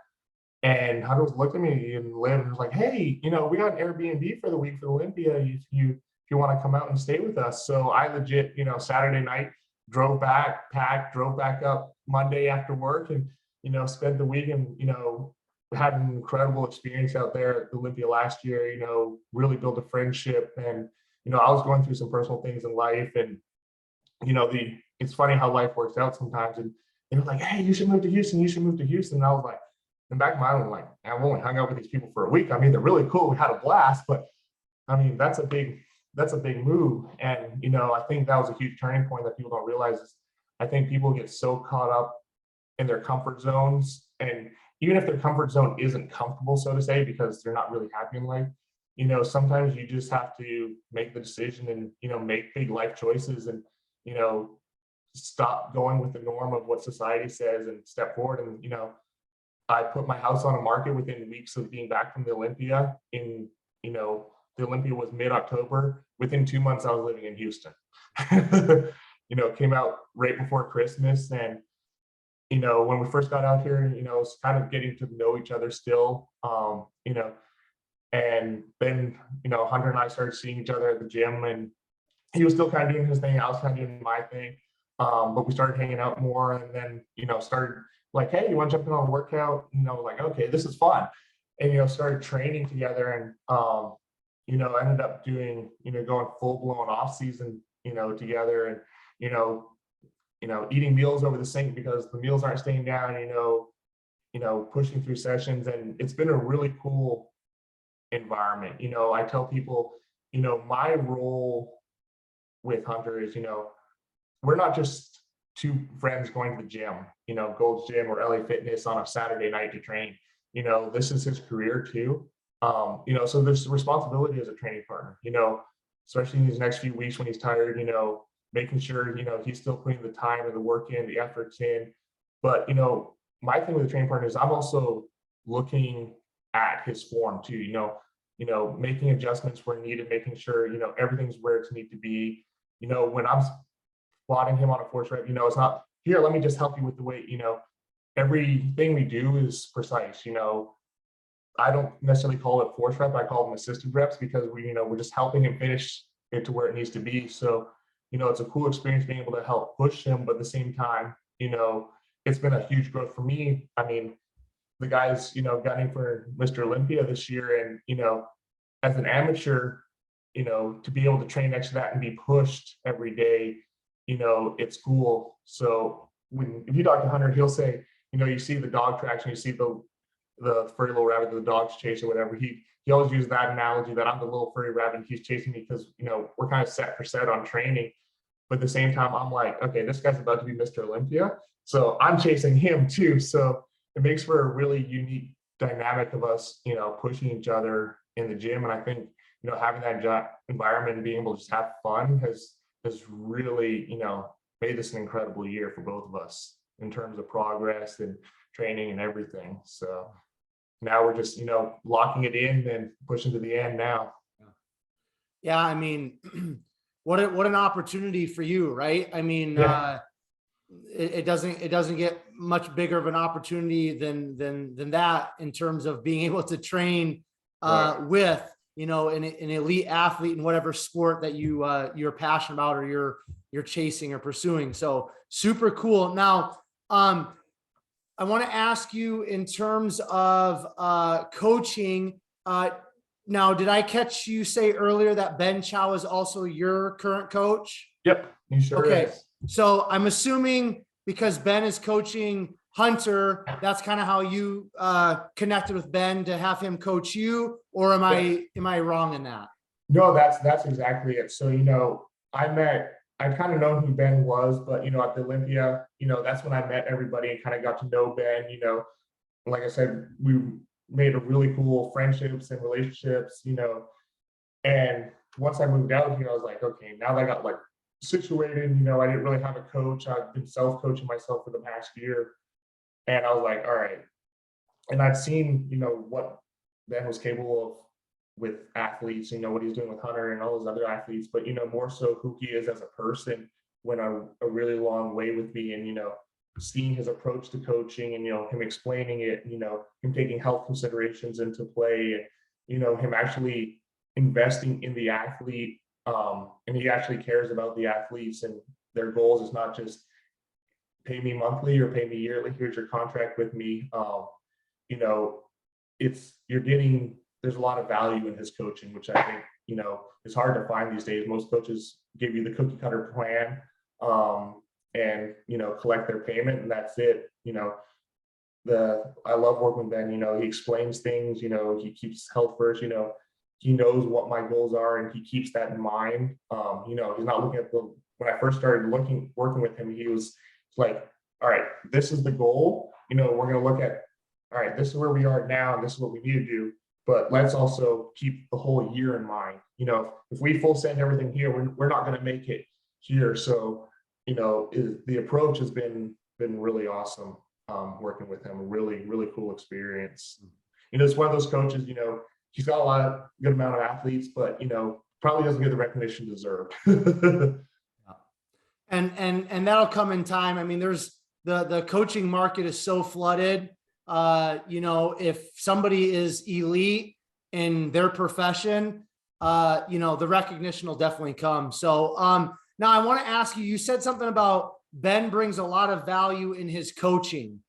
And Hunter looked at me and Liv and was like, hey, you know, we got an Airbnb for the week for Olympia. If you want to come out and stay with us. So I legit, you know, Saturday night drove back, packed, drove back up Monday after work and, you know, spent the week and, you know, had an incredible experience out there at Olympia last year, you know, really built a friendship. And, you know, I was going through some personal things in life and, you know, it's funny how life works out sometimes. And they're like, hey, you should move to Houston. You should move to Houston. And I was like, in the back of my mind, I'm like, I've only hung out with these people for a week. I mean, they're really cool. We had a blast, but I mean, that's a big move. And, you know, I think that was a huge turning point that people don't realize is I think people get so caught up in their comfort zones. And even if their comfort zone isn't comfortable, so to say, because they're not really happy in life, you know, sometimes you just have to make the decision and, you know, make big life choices and, you know, stop going with the norm of what society says and step forward. And, you know, I put my house on the market within weeks of being back from the Olympia in, you know, the Olympia was mid-October. Within 2 months, I was living in Houston. You know, it came out right before Christmas. And, you know, when we first got out here, you know, it's kind of getting to know each other still, you know, and then, you know, Hunter and I started seeing each other at the gym and he was still kind of doing his thing. I was kind of doing my thing. But we started hanging out more and then, you know, started like, hey, you want to jump in on a workout? You know, like, okay, this is fun. And, you know, started training together and, you know, ended up doing, you know, going full blown off season, you know, together and, you know, eating meals over the sink because the meals aren't staying down, you know, pushing through sessions. And it's been a really cool environment. You know, I tell people, you know, my role with Hunter is, you know, we're not just two friends going to the gym, you know, Gold's Gym or LA Fitness on a Saturday night to train. You know, this is his career too. You know, so there's responsibility as a training partner, you know, especially in these next few weeks when he's tired, you know, making sure, you know, he's still putting the time and the work in, the efforts in. But, you know, my thing with the training partner is I'm also looking at his form too, you know, making adjustments where needed, making sure, you know, everything's where it's need to be. You know, when I'm plotting him on a force rep, you know, it's not here, let me just help you with the weight, you know, everything we do is precise, you know. I don't necessarily call it force rep, I call them assisted reps because we're just helping him finish it to where it needs to be. So, you know, it's a cool experience being able to help push him, but at the same time, you know, it's been a huge growth for me. I mean, the guys, you know, gunning for Mr. Olympia this year and, you know, as an amateur, you know, to be able to train next to that and be pushed every day, you know, it's cool. So if you talk to Hunter, he'll say, you know, you see the dog traction, you see the furry little rabbit that the dogs chase or whatever. He always uses that analogy that I'm the little furry rabbit and he's chasing me because, you know, we're kind of set for set on training. But at the same time, I'm like, okay, this guy's about to be Mr. Olympia. So I'm chasing him too. So it makes for a really unique dynamic of us, you know, pushing each other in the gym. And I think, you know, having that environment and being able to just have fun has really, you know, made this an incredible year for both of us in terms of progress and training and everything. So now we're just, you know, locking it in and pushing to the end now. Yeah, I mean, what an opportunity for you, right? I mean, Yeah. It doesn't get much bigger of an opportunity than that in terms of being able to train with, you know, an elite athlete in whatever sport that you're passionate about or you're chasing or pursuing. So super cool. Now, I want to ask you in terms of coaching. Now, did I catch you say earlier that Ben Chow is also your current coach? Yep, he sure is. So I'm assuming because Ben is coaching Hunter, that's kind of how you connected with Ben to have him coach you, or am I wrong in that? No, that's exactly it. So, you know, I'd kind of known who Ben was, but, you know, at the Olympia, you know, that's when I met everybody and kind of got to know Ben. You know, like I said, we made a really cool friendships and relationships, you know, and once I moved out here, I was like, okay, now that I got like situated, you know, I didn't really have a coach. I've been self-coaching myself for the past year. And I was like, all right. And I'd seen, you know, what Ben was capable of with athletes, you know, what he's doing with Hunter and all those other athletes, but, you know, more so who he is as a person went a really long way with me. And, you know, seeing his approach to coaching and, you know, him explaining it, you know, him taking health considerations into play, and, you know, him actually investing in the athlete. And he actually cares about the athletes and their goals. It's not just pay me monthly or pay me yearly. Here's your contract with me. You know, there's a lot of value in his coaching, which I think, you know, is hard to find these days. Most coaches give you the cookie cutter plan, and, you know, collect their payment and that's it. You know, I love working with Ben. You know, he explains things, you know, he keeps health first, you know, he knows what my goals are and he keeps that in mind. You know, he's not looking at when I first started working with him, he was like, all right, this is the goal. You know, we're going to look at, all right, this is where we are now and this is what we need to do. But let's also keep the whole year in mind. You know, if we full send everything here, we're not going to make it here. So, you know, the approach has been really awesome. Working with him, really cool experience. You know, it's one of those coaches, you know, he's got a good amount of athletes, but, you know, probably doesn't get the recognition deserved. And that'll come in time. I mean, there's the coaching market is so flooded. You know, if somebody is elite in their profession, you know, the recognition will definitely come. So now I want to ask you, you said something about Ben brings a lot of value in his coaching.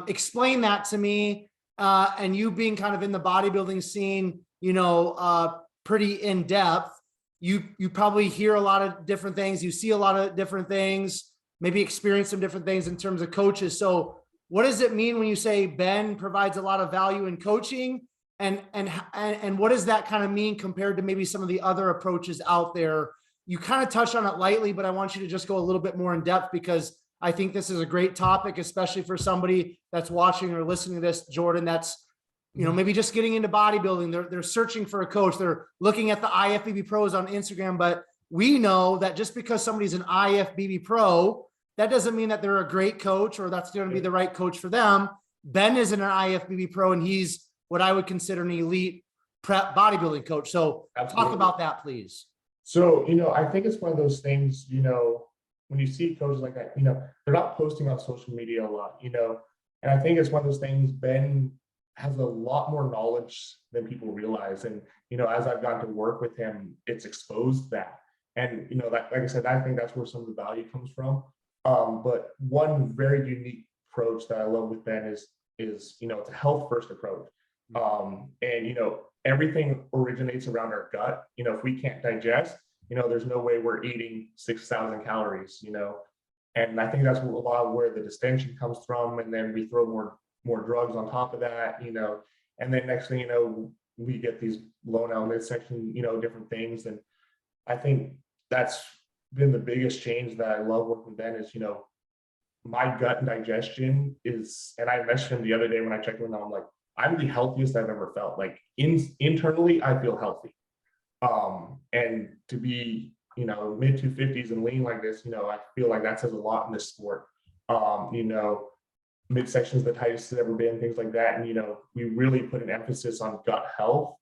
Explain that to me. And you being kind of in the bodybuilding scene, you know, pretty in depth, you probably hear a lot of different things. You see a lot of different things, maybe experience some different things in terms of coaches. So what does it mean when you say Ben provides a lot of value in coaching, and what does that kind of mean compared to maybe some of the other approaches out there? You kind of touched on it lightly, but I want you to just go a little bit more in depth because I think this is a great topic, especially for somebody that's watching or listening to this, Jordan, that's, you know, maybe just getting into bodybuilding. They're searching for a coach. They're looking at the IFBB pros on Instagram, but we know that just because somebody's an IFBB pro, that doesn't mean that they're a great coach or that's going to be the right coach for them. Ben isn't an IFBB pro and he's what I would consider an elite prep bodybuilding coach. So Talk about that, please. So, you know, I think it's one of those things, you know, when you see coaches like that, you know, they're not posting on social media a lot, you know, and I think it's one of those things. Ben has a lot more knowledge than people realize. And, you know, as I've gotten to work with him, it's exposed that. And, you know, that, like I said, I think that's where some of the value comes from. But one very unique approach that I love with Ben is, you know, it's a health first approach. And, you know, everything originates around our gut. You know, if we can't digest, you know, there's no way we're eating 6,000 calories, you know. And I think that's a lot of where the distension comes from. And then we throw more drugs on top of that, you know, and then next thing you know, we get these blown out midsection, you know, different things. And I think that's been the biggest change that I love working with Ben is, you know, my gut and digestion is, and I mentioned him the other day when I checked in, I'm like, I'm the healthiest I've ever felt. Like internally, I feel healthy. And to be, you know, mid 250s and lean like this, you know, I feel like that says a lot in this sport. You know, midsection is the tightest it's ever been, things like that. And, you know, we really put an emphasis on gut health.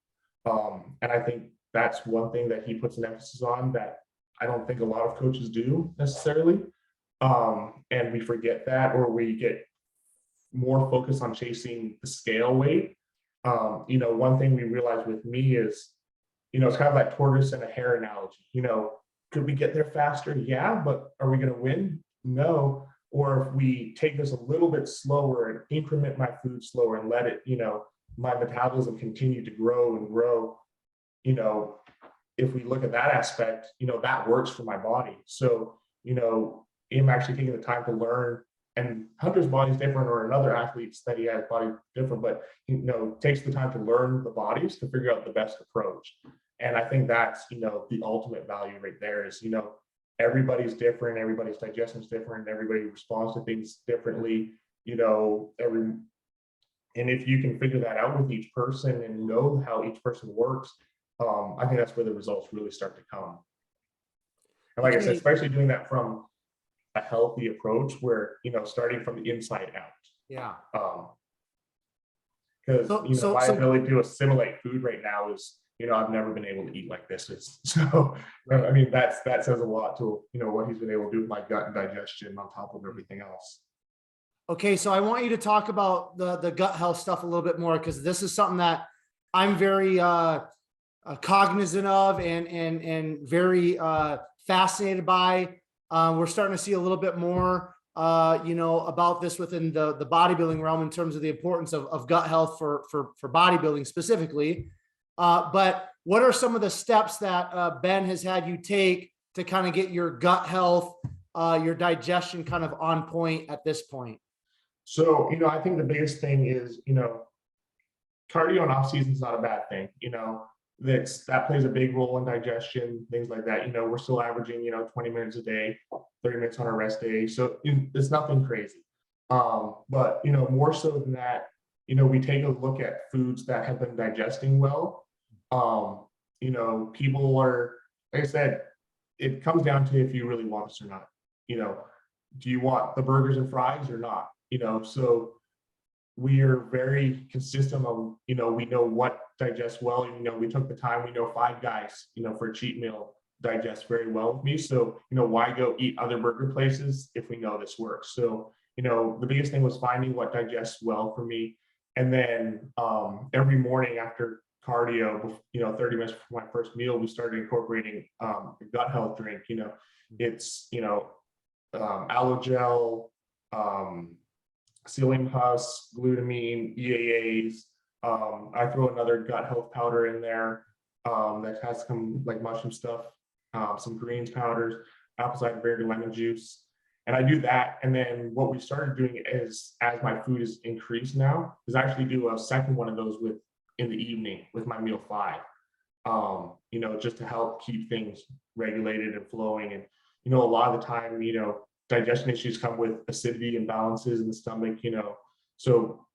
And I think that's one thing that he puts an emphasis on that I don't think a lot of coaches do necessarily. And we forget that, or we get more focused on chasing the scale weight. You know, one thing we realized with me is, you know, it's kind of like tortoise and a hare analogy. You know, could we get there faster? Yeah, but are we going to win? No. Or if we take this a little bit slower and increment my food slower and let it, you know, my metabolism continue to grow and grow, you know, if we look at that aspect, you know, that works for my body. So, you know, him actually taking the time to learn, and Hunter's body is different, or another athlete's that he has body different, but, you know, takes the time to learn the bodies to figure out the best approach. And I think that's, you know, the ultimate value right there is, you know, everybody's different, everybody's digestion is different, everybody responds to things differently, you know, and if you can figure that out with each person and know how each person works, I think that's where the results really start to come. And like I said, especially doing that from a healthy approach where, you know, starting from the inside out. Yeah. Because, you know, my ability to assimilate food right now is, you know, I've never been able to eat like this. So, I mean, that says a lot to, you know, what he's been able to do with my gut and digestion on top of everything else. Okay, so I want you to talk about the gut health stuff a little bit more, because this is something that I'm very cognizant of and very fascinated by. We're starting to see a little bit more, you know, about this within the bodybuilding realm in terms of the importance of gut health for bodybuilding specifically. But what are some of the steps that Ben has had you take to kind of get your gut health, your digestion kind of on point at this point? So, you know, I think the biggest thing is, you know, cardio in off season is not a bad thing. You know, that plays a big role in digestion, things like that. You know, we're still averaging, you know, 20 minutes a day, 30 minutes on a rest day. So it's nothing crazy. But, you know, more so than that, you know, we take a look at foods that have been digesting well. You know, people are, like I said, it comes down to if you really want this or not. You know, do you want the burgers and fries or not? You know, so we are very consistent on, you know, we know what digests well. You know, we took the time, we know 5 Guys, you know, for a cheat meal digest very well with me. So, you know, why go eat other burger places if we know this works? So, you know, the biggest thing was finding what digests well for me. And then every morning after cardio, you know, 30 minutes before my first meal, we started incorporating a gut health drink. You know, it's, you know, aloe gel, psyllium husk, glutamine, EAAs. I throw another gut health powder in there that has some like mushroom stuff, some greens powders, apple cider vinegar, lemon juice. And I do that. And then what we started doing is, as my food is increased now, is actually do a second one of those in the evening with my meal 5. You know, just to help keep things regulated and flowing. And, you know, a lot of the time, you know, digestion issues come with acidity imbalances in the stomach, you know, so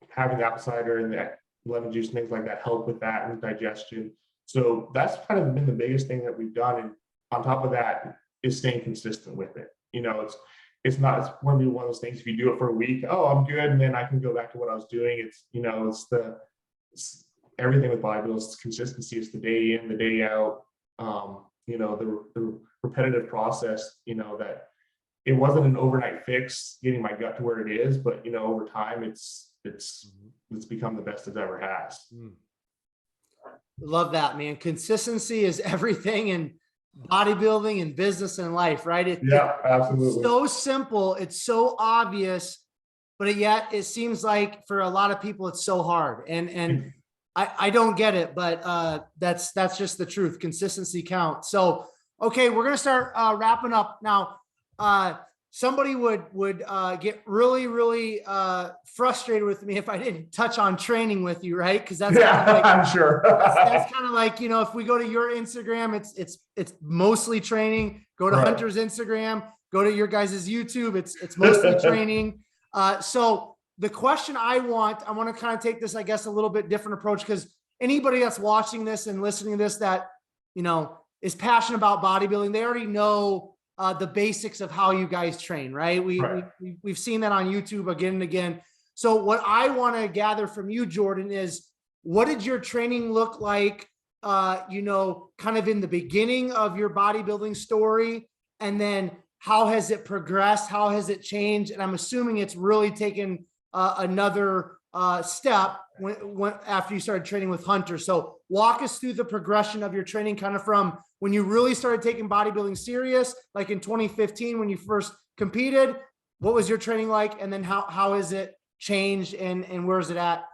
having the apple cider and the lemon juice and things like that help with that and digestion. So that's kind of been the biggest thing that we've done. And on top of that is staying consistent with it. You know, it's going to be one of those things, if you do it for a week, oh, I'm good, and then I can go back to what I was doing. It's, you know, it's everything with bodybuilding, it's consistency. It's the day in, the day out, you know, the repetitive process, you know, that it wasn't an overnight fix getting my gut to where it is, but, you know, over time it's become the best it ever has. Love that, man. Consistency is everything in bodybuilding and business and life, right? Yeah, absolutely. It's so simple. It's so obvious, but yet it seems like for a lot of people, it's so hard. And I don't get it, but that's just the truth. Consistency counts. So, okay, we're gonna start wrapping up now. Somebody would get really frustrated with me if I didn't touch on training with you, right? Because that's Yeah, kind of like, I'm sure. that's kind of like, you know, if we go to your Instagram, it's mostly training. Go to Right. Hunter's Instagram. Go to your guys' YouTube. It's mostly training. So the question I want to kind of take this, I guess, a little bit different approach, because anybody that's watching this and listening to this that, you know, is passionate about bodybuilding, they already know the basics of how you guys train, right? We've seen that on YouTube again and again. So what I want to gather from you, Jordan, is what did your training look like, you know, kind of in the beginning of your bodybuilding story? And then how has it progressed? How has it changed? And I'm assuming it's really taken another step when after you started training with Hunter. So walk us through the progression of your training, kind of from when you really started taking bodybuilding serious, like in 2015 when you first competed. What was your training like? And then how has it changed, and where is it at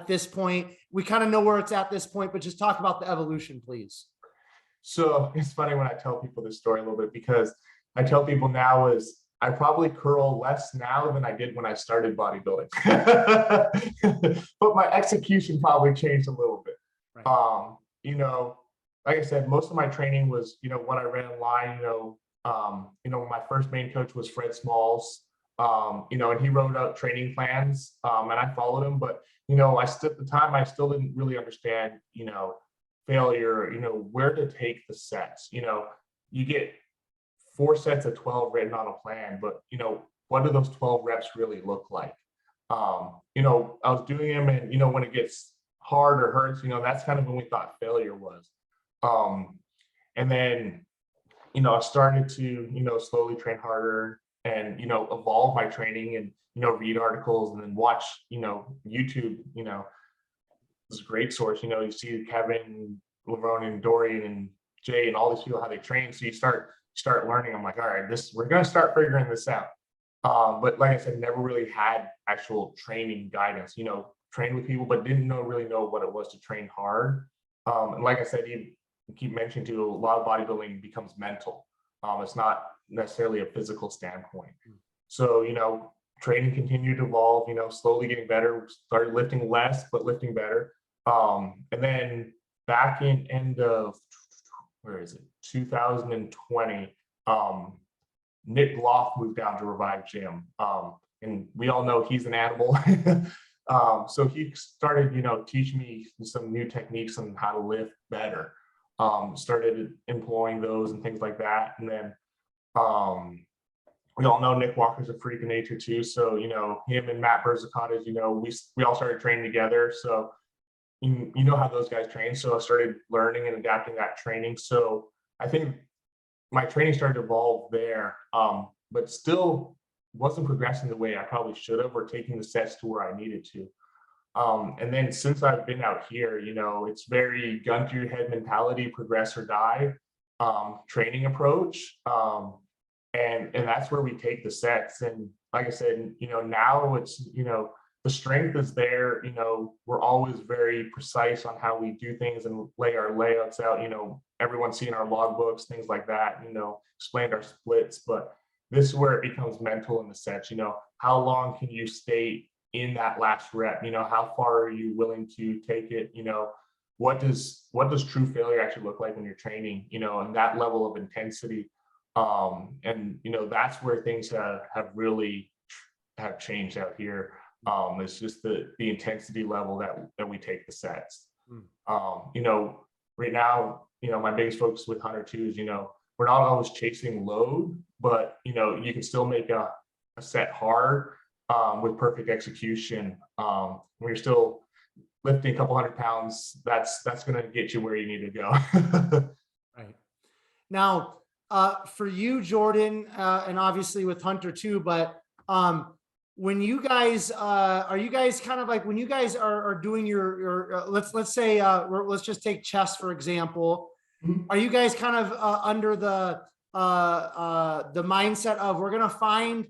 this point? We kind of know where it's at this point, but just talk about the evolution, please. So it's funny when I tell people this story a little bit, because I tell people now is I probably curl less now than I did when I started bodybuilding. But my execution probably changed a little bit. Right. You know, like I said, most of my training was, you know, what I read online. My first main coach was Fred Smalls. You know, and he wrote out training plans, and I followed him. But, you know, at the time, I still didn't really understand, you know, failure, you know, where to take the sets. You know, you get 4 sets of 12 written on a plan, but, you know, what do those 12 reps really look like? You know, I was doing them, and, you know, when it gets hard or hurts, you know, that's kind of when we thought failure was. And then, you know, I started to, you know, slowly train harder and, you know, evolve my training and, you know, read articles and then watch, you know, YouTube. You know, it's a great source. You know, you see Kevin, Lavroni, and Dorian and Jay and all these people, how they train. So you start learning. I'm like, all right, we're going to start figuring this out. But like I said, never really had actual training guidance, you know, trained with people, but didn't really know what it was to train hard. And like I said, you keep mentioning too, a lot of bodybuilding becomes mental. It's not necessarily a physical standpoint. So, you know, training continued to evolve, you know, slowly getting better, started lifting less, but lifting better. And then back in end of, 2020, Nick Bloff moved down to Revive Gym. And we all know he's an animal. So he started, you know, teaching me some new techniques on how to lift better. Started employing those and things like that. And then we all know Nick Walker's a freak of nature too. So, you know, him and Matt Berzicata, you know, we all started training together. So you know how those guys train. So I started learning and adapting that training. So I think my training started to evolve there, but still wasn't progressing the way I probably should have, or taking the sets to where I needed to. And then since I've been out here, you know, it's very gun to your head mentality, progress or die, training approach. And that's where we take the sets. And like I said, you know, now it's, you know, the strength is there. You know, we're always very precise on how we do things and lay our layouts out. You know, everyone's seeing our logbooks, things like that, you know, explained our splits. But this is where it becomes mental in the sets. You know, how long can you stay in that last rep? You know, how far are you willing to take it? You know, what does true failure actually look like when you're training? You know, and that level of intensity. And you know, that's where things have really changed out here. It's just the intensity level that we take the sets. You know, right now, you know, my biggest focus with Hunter too is, you know, we're not always chasing load, but you know, you can still make a set hard with perfect execution. When you're still lifting a couple 100 pounds, that's going to get you where you need to go. Right. Now, for you, Jordan, and obviously with Hunter too, but when you guys are you guys kind of like, when you guys are doing your let's say let's just take chest for example. Mm-hmm. Are you guys kind of under the mindset of, we're gonna find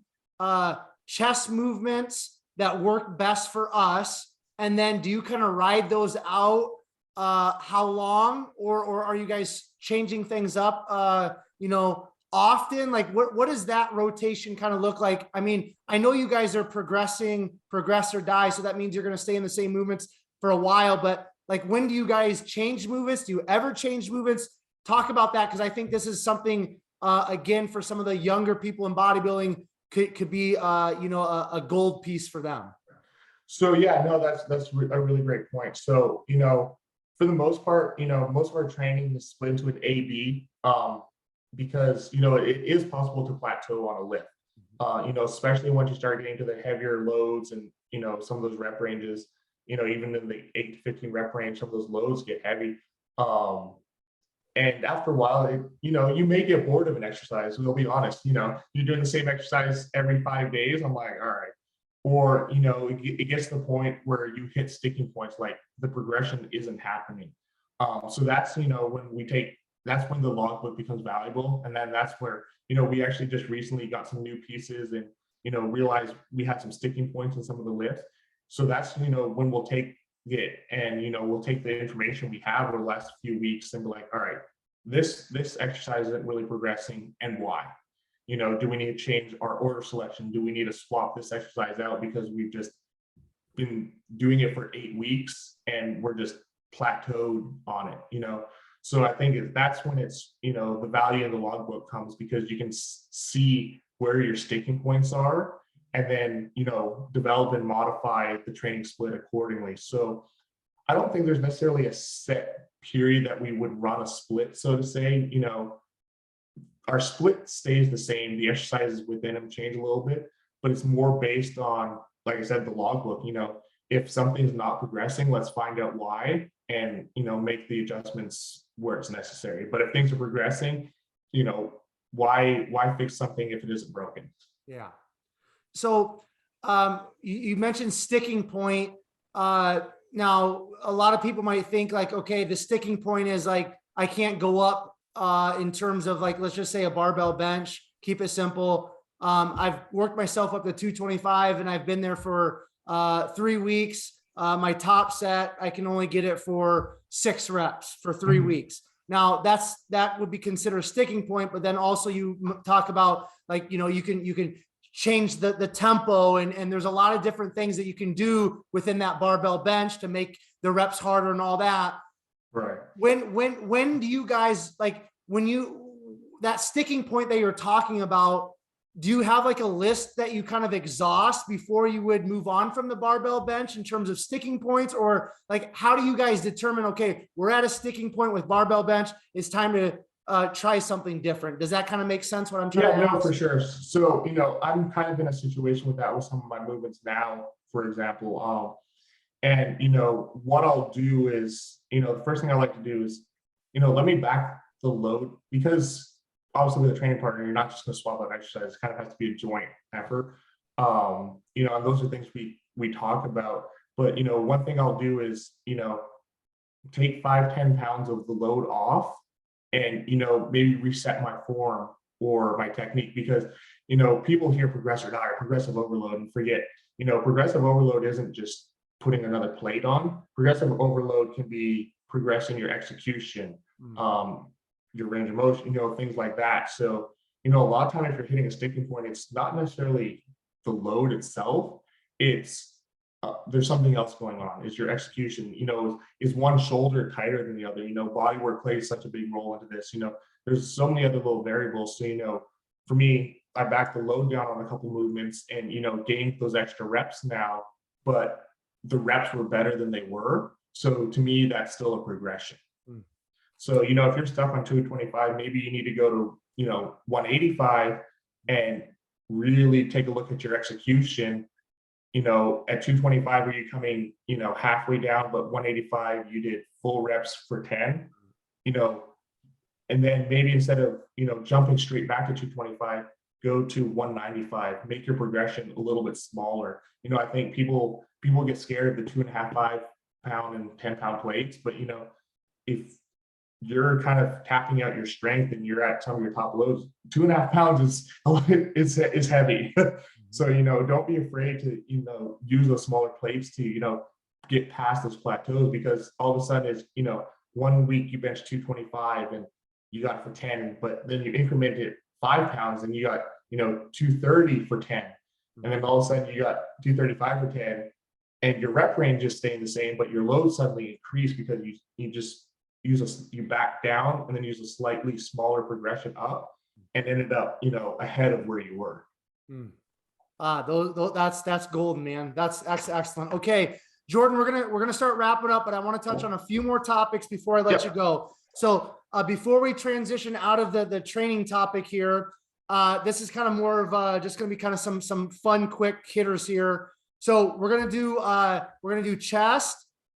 chest movements that work best for us, And then do you kind of ride those out? How long, or are you guys changing things up, often? Like what does that rotation kind of look like? I mean, I know you guys are progress or die. So that means you're going to stay in the same movements for a while, but like, when do you guys change movements? Do you ever change movements? Talk about that. Cause I think this is something, again, for some of the younger people in bodybuilding could be, a gold piece for them. So yeah, no, that's a really great point. So, for the most part, most of our training is split into an A-B, because, it is possible to plateau on a lift, especially once you start getting to the heavier loads and, some of those rep ranges, even in the 8 to 15 rep range, some of those loads get heavy. And after a while, you may get bored of an exercise. We'll be honest, you're doing the same exercise every 5 days. I'm like, all right. Or, it gets to the point where you hit sticking points, like the progression isn't happening. So that's, that's when the logbook becomes valuable. And then that's where, we actually just recently got some new pieces and, realized we had some sticking points in some of the lifts. So that's, when we'll take it and, we'll take the information we have over the last few weeks and be like, all right, this exercise isn't really progressing, and why? Do we need to change our order selection? Do we need to swap this exercise out because we've just been doing it for 8 weeks and we're just plateaued on it, So I think that's when it's, the value of the logbook comes, because you can see where your sticking points are and then, develop and modify the training split accordingly. So I don't think there's necessarily a set period that we would run a split, so to say. Our split stays the same. The exercises within them change a little bit, but it's more based on, like I said, the logbook. If something's not progressing, let's find out why and, make the adjustments where it's necessary. But if things are progressing, why fix something if it isn't broken? Yeah. So you mentioned sticking point. Now, a lot of people might think like, okay, the sticking point is like, I can't go up in terms of like, let's just say a barbell bench, keep it simple. I've worked myself up to 225 and I've been there for 3 weeks. My top set, I can only get it for 6 reps for 3 weeks. Now that would be considered a sticking point, but then also you talk about like, you can change the tempo and there's a lot of different things that you can do within that barbell bench to make the reps harder and all that. Right. When do you guys, like, that sticking point that you're talking about, do you have like a list that you kind of exhaust before you would move on from the barbell bench in terms of sticking points? Or like, how do you guys determine, okay, we're at a sticking point with barbell bench, it's time to try something different? Does that kind of make sense what I'm trying to ask? No, for sure. So, I'm kind of in a situation with that with some of my movements now, for example. And, what I'll do is, the first thing I like to do is, let me back the load, because obviously with a training partner, you're not just going to swap out exercise. It kind of has to be a joint effort. And those are things we talk about. But, one thing I'll do is, take 5-10 pounds of the load off and, maybe reset my form or my technique, because, people hear progressive overload and forget, progressive overload isn't just putting another plate on. Progressive overload can be progressing your execution, your range of motion, things like that. So, a lot of times if you're hitting a sticking point, it's not necessarily the load itself. It's there's something else going on. Is your execution, is one shoulder tighter than the other? Body work plays such a big role into this. There's so many other little variables. So, for me, I backed the load down on a couple movements and, gained those extra reps now, but the reps were better than they were. So to me, that's still a progression. So, if you're stuck on 225, maybe you need to go to, 185 and really take a look at your execution. At 225, are you coming, halfway down, but 185, you did full reps for 10, and then maybe instead of, jumping straight back to 225, go to 195, make your progression a little bit smaller. I think people get scared of the 2.5, 5 pound and 10 pound plates, but if you're kind of tapping out your strength and you're at some of your top loads, 2.5 pounds is heavy. So, don't be afraid to, use those smaller plates to, get past those plateaus, because all of a sudden it's, you know, 1 week you bench 225 and you got it for 10, but then you increment it 5 pounds and you got, you know, 230 for 10. And then all of a sudden you got 235 for 10, and your rep range is staying the same, but your load suddenly increased because you just you back down and then use a slightly smaller progression up and ended up, you know, ahead of where you were. That's golden, man. That's excellent. Okay, Jordan, we're gonna start wrapping up, but I want to touch on a few more topics before I let you go. So before we transition out of the training topic here, this is kind of more of just going to be kind of some fun, quick hitters here. So we're gonna do chest,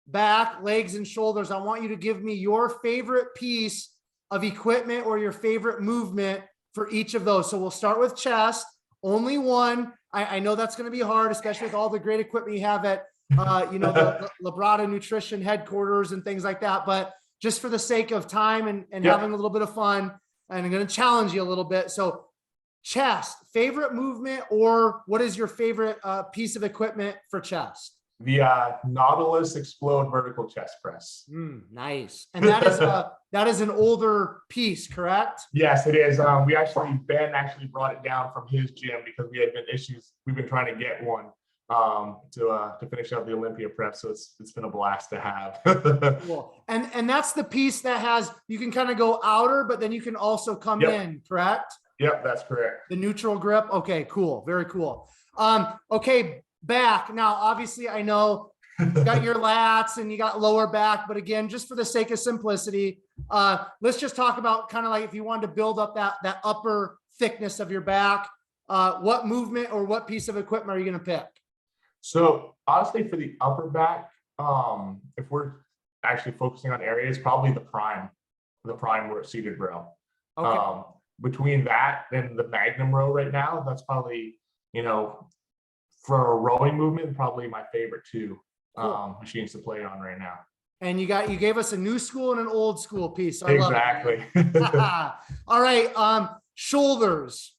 back, legs, and shoulders. I want you to give me your favorite piece of equipment or your favorite movement for each of those. So we'll start with chest. Only one. I know that's going to be hard, especially with all the great equipment you have at you know, the Labrada Nutrition headquarters and things like that. But just for the sake of time and having a little bit of fun, and I'm going to challenge you a little bit. So chest, favorite movement, or what is your favorite piece of equipment for chest? The Nautilus Explode vertical chest press. Nice. And that is an older piece, correct? Yes, it is. Ben actually brought it down from his gym because we had been issues. We've been trying to get one to finish up the Olympia prep. So it's been a blast to have. Cool. And that's the piece that has, you can kind of go outer, but then you can also come in, correct? Yep, that's correct. The neutral grip. Okay, cool. Very cool. Okay, back. Now, obviously, I know you got your lats and you got lower back, but again, just for the sake of simplicity, let's just talk about kind of like if you wanted to build up that upper thickness of your back, what movement or what piece of equipment are you going to pick? So honestly, for the upper back, if we're actually focusing on areas, probably the prime where it's seated row. Okay. Between that and the Magnum row right now, that's probably, you know, for a rowing movement, probably my favorite two machines to play on right now. And you gave us a new school and an old school piece. So exactly. All right. Shoulders.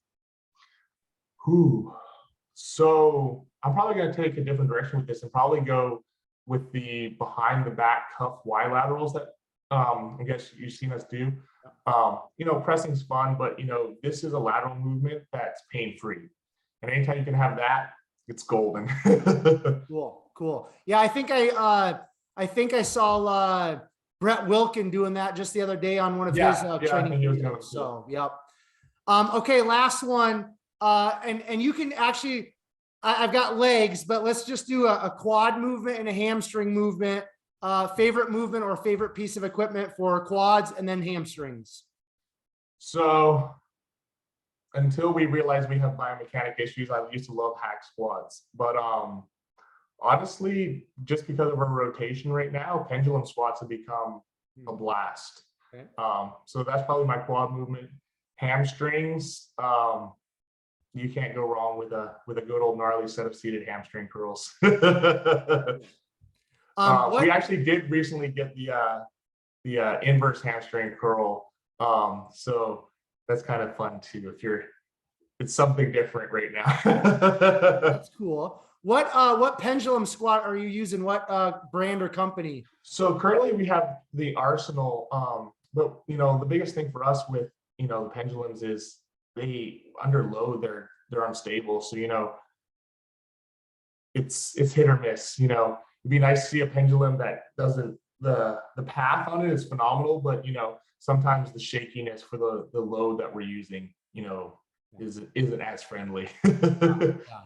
So I'm probably going to take a different direction with this and probably go with the behind the back cuff Y laterals that I guess you've seen us do. You know, pressing's fun, but you know, this is a lateral movement that's pain-free. And anytime you can have that, it's golden. Cool. Yeah, I think I saw Brett Wilkin doing that just the other day on one of his training videos. So, yep. Okay, last one. And you can actually, I've got legs, but let's just do a quad movement and a hamstring movement. Favorite movement or favorite piece of equipment for quads and then hamstrings. So until we realized we have biomechanic issues, I used to love hack squats, but honestly, just because of our rotation right now, pendulum squats have become a blast. Okay. So that's probably my quad movement. Hamstrings, you can't go wrong with a good old gnarly set of seated hamstring curls. We actually did recently get the inverse hamstring curl, so that's kind of fun too. It's something different right now. That's cool. What pendulum squat are you using? What brand or company? So currently we have the Arsenal, but you know, the biggest thing for us with, you know, the pendulums is they under load, they're unstable. So, you know, it's hit or miss. You know, it'd be nice to see a pendulum that doesn't, the path on it is phenomenal, but you know, sometimes the shakiness for the load that we're using, you know, isn't as friendly.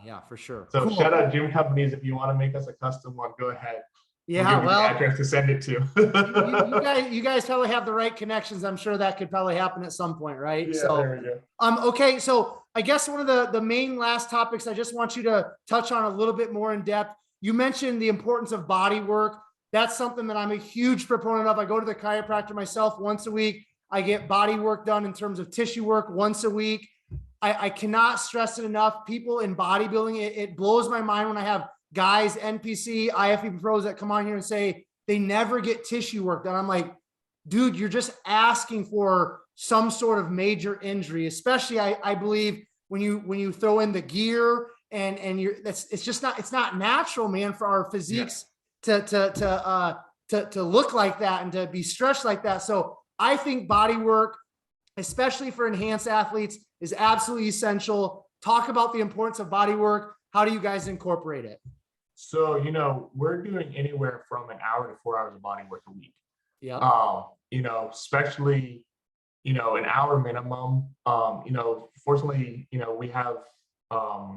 yeah, for sure. So cool. Shout out gym companies, if you want to make us a custom one, go ahead. Yeah, well, the address to send it to. you guys probably have the right connections. I'm sure that could probably happen at some point, right? Yeah, so there we go. Okay, so I guess one of the main last topics I just want you to touch on a little bit more in depth. You mentioned the importance of body work. That's something that I'm a huge proponent of. I go to the chiropractor myself once a week. I get body work done in terms of tissue work once a week. I cannot stress it enough. People in bodybuilding, it blows my mind when I have guys, NPC, IFBB pros that come on here and say they never get tissue work done. I'm like, dude, you're just asking for some sort of major injury, especially I believe when you throw in the gear and it's just not, it's not natural, man, for our physiques to look like that and to be stretched like that. So I think body work, especially for enhanced athletes, is absolutely essential. Talk about the importance of body work. How do you guys incorporate it? So, we're doing anywhere from an hour to 4 hours of body work a week. Yeah. Especially, an hour minimum. Fortunately, we have a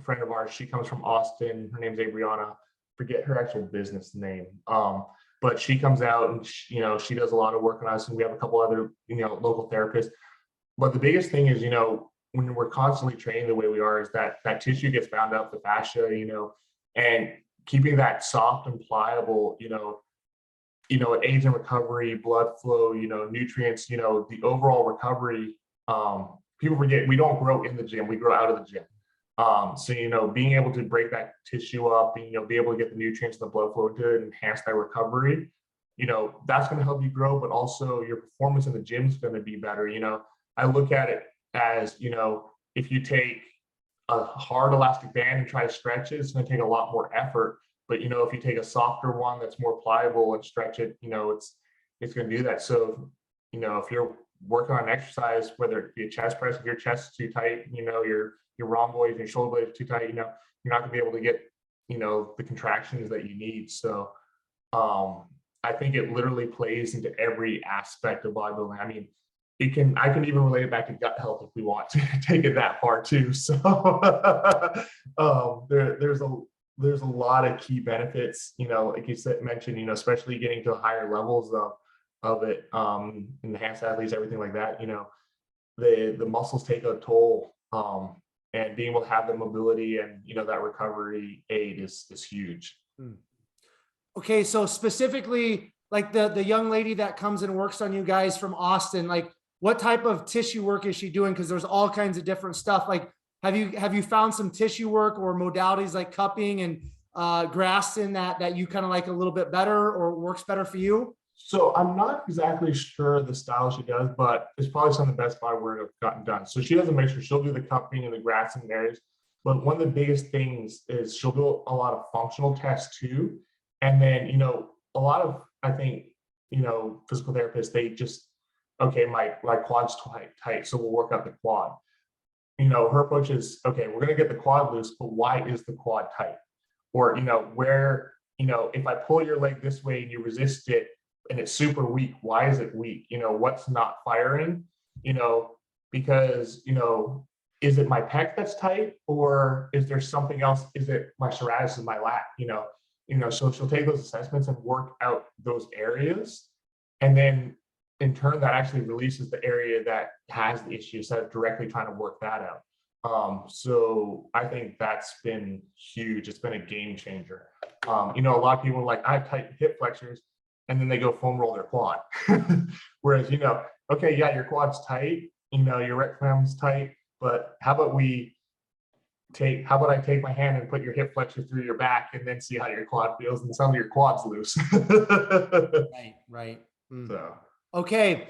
friend of ours. She comes from Austin. Her name's Adriana. Forget her actual business name. But she comes out and she does a lot of work on us, and we have a couple other, local therapists. But the biggest thing is, when we're constantly training the way we are, is that tissue gets bound up, the fascia, and keeping that soft and pliable, it aids in recovery, blood flow, nutrients, the overall recovery. People forget we don't grow in the gym, we grow out of the gym. So, being able to break that tissue up and, be able to get the nutrients and the blood flow to it, enhance that recovery, that's going to help you grow, but also your performance in the gym is going to be better. I look at it as, if you take a hard elastic band and try to stretch it, it's going to take a lot more effort. But, if you take a softer one that's more pliable and stretch it, it's going to do that. So, if you're working on exercise, whether it be a chest press, if your chest is too tight, your rhomboids and your shoulder blades are too tight, you're not going to be able to get, the contractions that you need. So I think it literally plays into every aspect of bodybuilding. I mean, I can even relate it back to gut health if we want to take it that far too. So there's a lot of key benefits, like you mentioned, especially getting to higher levels of it, enhanced athletes, everything like that, the muscles take a toll, and being able to have the mobility and, that recovery aid is huge. Okay. So specifically, like the young lady that comes and works on you guys from Austin, like what type of tissue work is she doing? Cause there's all kinds of different stuff. Like, have you found some tissue work or modalities like cupping and Graston that you kind of like a little bit better or works better for you? So I'm not exactly sure the style she does, but it's probably some of the best body work I've gotten done. So she does a mixture. She'll do the cupping and the Graston areas, but one of the biggest things is she'll do a lot of functional tests too. And then, a lot of, I think, physical therapists, they just, okay, my quad's tight, so we'll work out the quad. Her approach is, okay, we're going to get the quad loose, but why is the quad tight? Or, where, if I pull your leg this way and you resist it and it's super weak, why is it weak? What's not firing? Because, is it my pec that's tight, or is there something else? Is it my serratus in my lat? So she'll take those assessments and work out those areas. And then in turn, that actually releases the area that has the issue instead of directly trying to work that out. So I think that's been huge. It's been a game changer. A lot of people are like, I have tight hip flexors, and then they go foam roll their quad. Whereas, okay, yeah, your quad's tight, your rec flem's tight, but how about I take my hand and put your hip flexor through your back and then see how your quad feels, and some of your quad's loose. Right. So. Okay.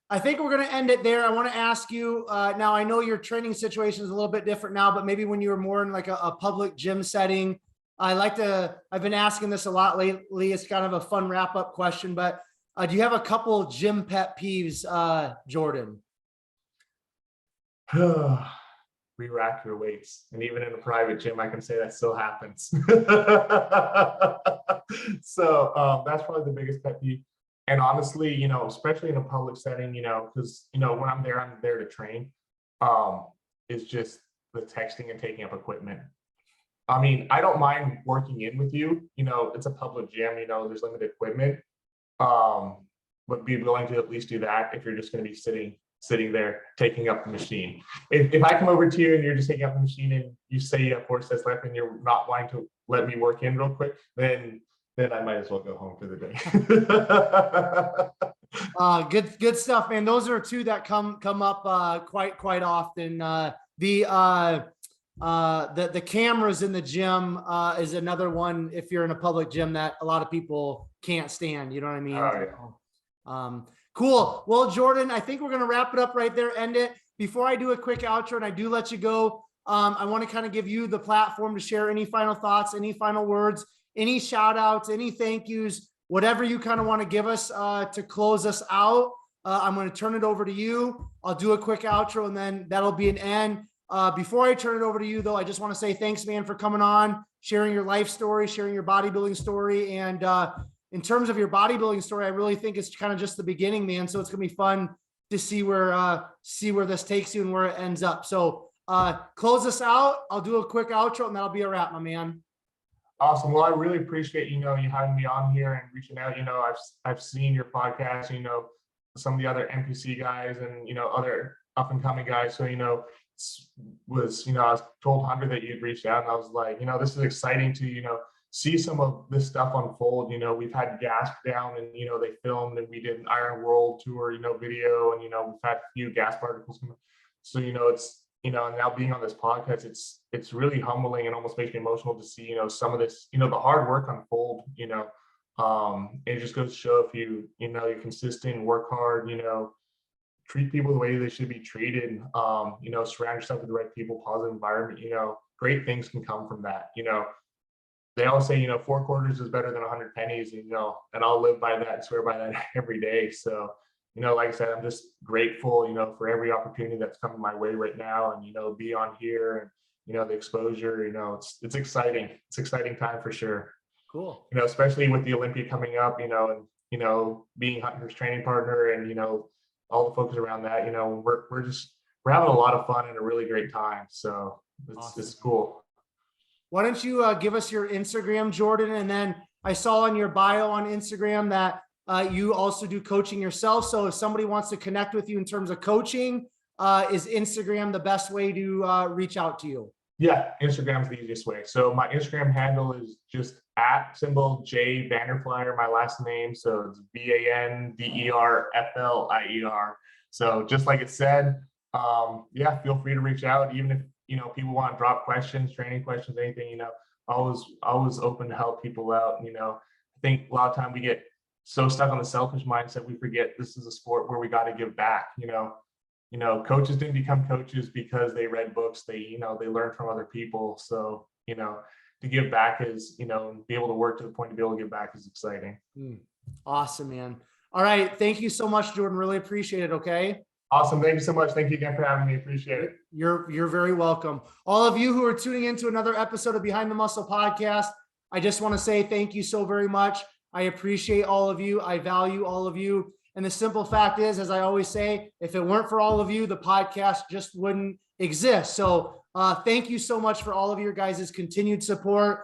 I think we're going to end it there. I want to ask you, now I know your training situation is a little bit different now, but maybe when you were more in like a public gym setting, I've been asking this a lot lately. It's kind of a fun wrap up question, but do you have a couple gym pet peeves, Jordan? Re-rack your weights. And even in a private gym, I can say that still happens. So that's probably the biggest pet peeve. And honestly, especially in a public setting, because, when I'm there to train, is just the texting and taking up equipment. I mean, I don't mind working in with you, it's a public gym, there's limited equipment. But be willing to at least do that if you're just going to be sitting there taking up the machine. If I come over to you and you're just taking up the machine and you say you have 4 sets left and you're not wanting to let me work in real quick, then I might as well go home for the day. Good stuff, man. Those are two that come up quite often. The cameras in the gym is another one. If you're in a public gym, that a lot of people can't stand. You know what I mean? Oh, yeah. Cool. Well, Jordan, I think we're going to wrap it up right there. End it. Before I do a quick outro and I do let you go, I want to kind of give you the platform to share any final thoughts, any final words, any shout outs, any thank yous, whatever you kind of want to give us to close us out. I'm going to turn it over to you. I'll do a quick outro and then that'll be an end. Before I turn it over to you though, I just want to say thanks, man, for coming on, sharing your life story, sharing your bodybuilding story. And in terms of your bodybuilding story, I really think it's kind of just the beginning, man. So it's going to be fun to see where this takes you and where it ends up. So close us out. I'll do a quick outro and that'll be a wrap, my man. Awesome. Well, I really appreciate, you having me on here and reaching out. I've seen your podcast, some of the other NPC guys and, other up and coming guys. So, I was told Hunter that you'd reached out and I was like, this is exciting to, see some of this stuff unfold. We've had Gasp down and, they filmed and we did an Iron World tour, video, and, we've had a few Gasp articles. So, it's, and now being on this podcast, it's really humbling and almost makes me emotional to see, some of this, the hard work unfold, it just goes to show if you're consistent, work hard, treat people the way they should be treated, surround yourself with the right people, positive environment, great things can come from that. They all say, 4 quarters is better than 100 pennies, and I'll live by that and swear by that every day. So, like I said, I'm just grateful, for every opportunity that's coming my way right now and, be on here and, the exposure, it's exciting. It's exciting time for sure. Cool. Especially with the Olympia coming up, and, being Hunter's training partner and, all the focus around that, we're having a lot of fun and a really great time. So it's cool. Why don't you give us your Instagram, Jordan? And then I saw on your bio on Instagram that you also do coaching yourself. So if somebody wants to connect with you in terms of coaching, is Instagram the best way to reach out to you? Yeah, Instagram's the easiest way. So my Instagram handle is just @J Vanderflier, my last name. So it's VANDERFLIER. So just like it said, feel free to reach out. Even if, people want to drop questions, training questions, anything, always open to help people out. I think a lot of time we get so stuck on the selfish mindset, we forget this is a sport where we got to give back. Coaches didn't become coaches because they read books. They learned from other people. So, to give back is, be able to work to the point to be able to give back is exciting. Awesome, man. All right. Thank you so much, Jordan. Really appreciate it. Okay. Awesome. Thank you so much. Thank you again for having me. Appreciate it. You're very welcome. All of you who are tuning into another episode of Behind the Muscle podcast, I just want to say thank you so very much. I appreciate all of you. I value all of you. And the simple fact is, as I always say, if it weren't for all of you, the podcast just wouldn't exist. So thank you so much for all of your guys' continued support.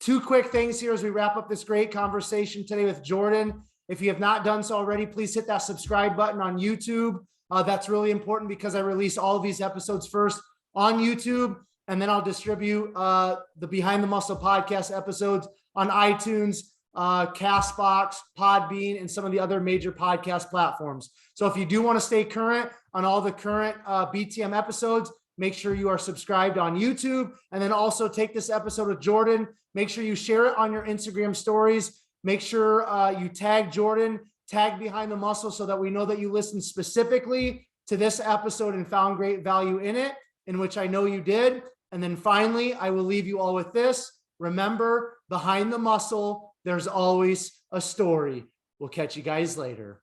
2 quick things here as we wrap up this great conversation today with Jordan. If you have not done so already, please hit that subscribe button on YouTube. That's really important because I release all of these episodes first on YouTube, and then I'll distribute the Behind the Muscle podcast episodes on iTunes, Castbox, Podbean, and some of the other major podcast platforms. So if you do want to stay current on all the current BTM episodes, make sure you are subscribed on YouTube, and then also take this episode with Jordan. Make sure you share it on your Instagram stories. Make sure you tag Jordan, tag Behind the Muscle so that we know that you listened specifically to this episode and found great value in it, in which I know you did. And then finally, I will leave you all with this. Remember, behind the muscle, there's always a story. We'll catch you guys later.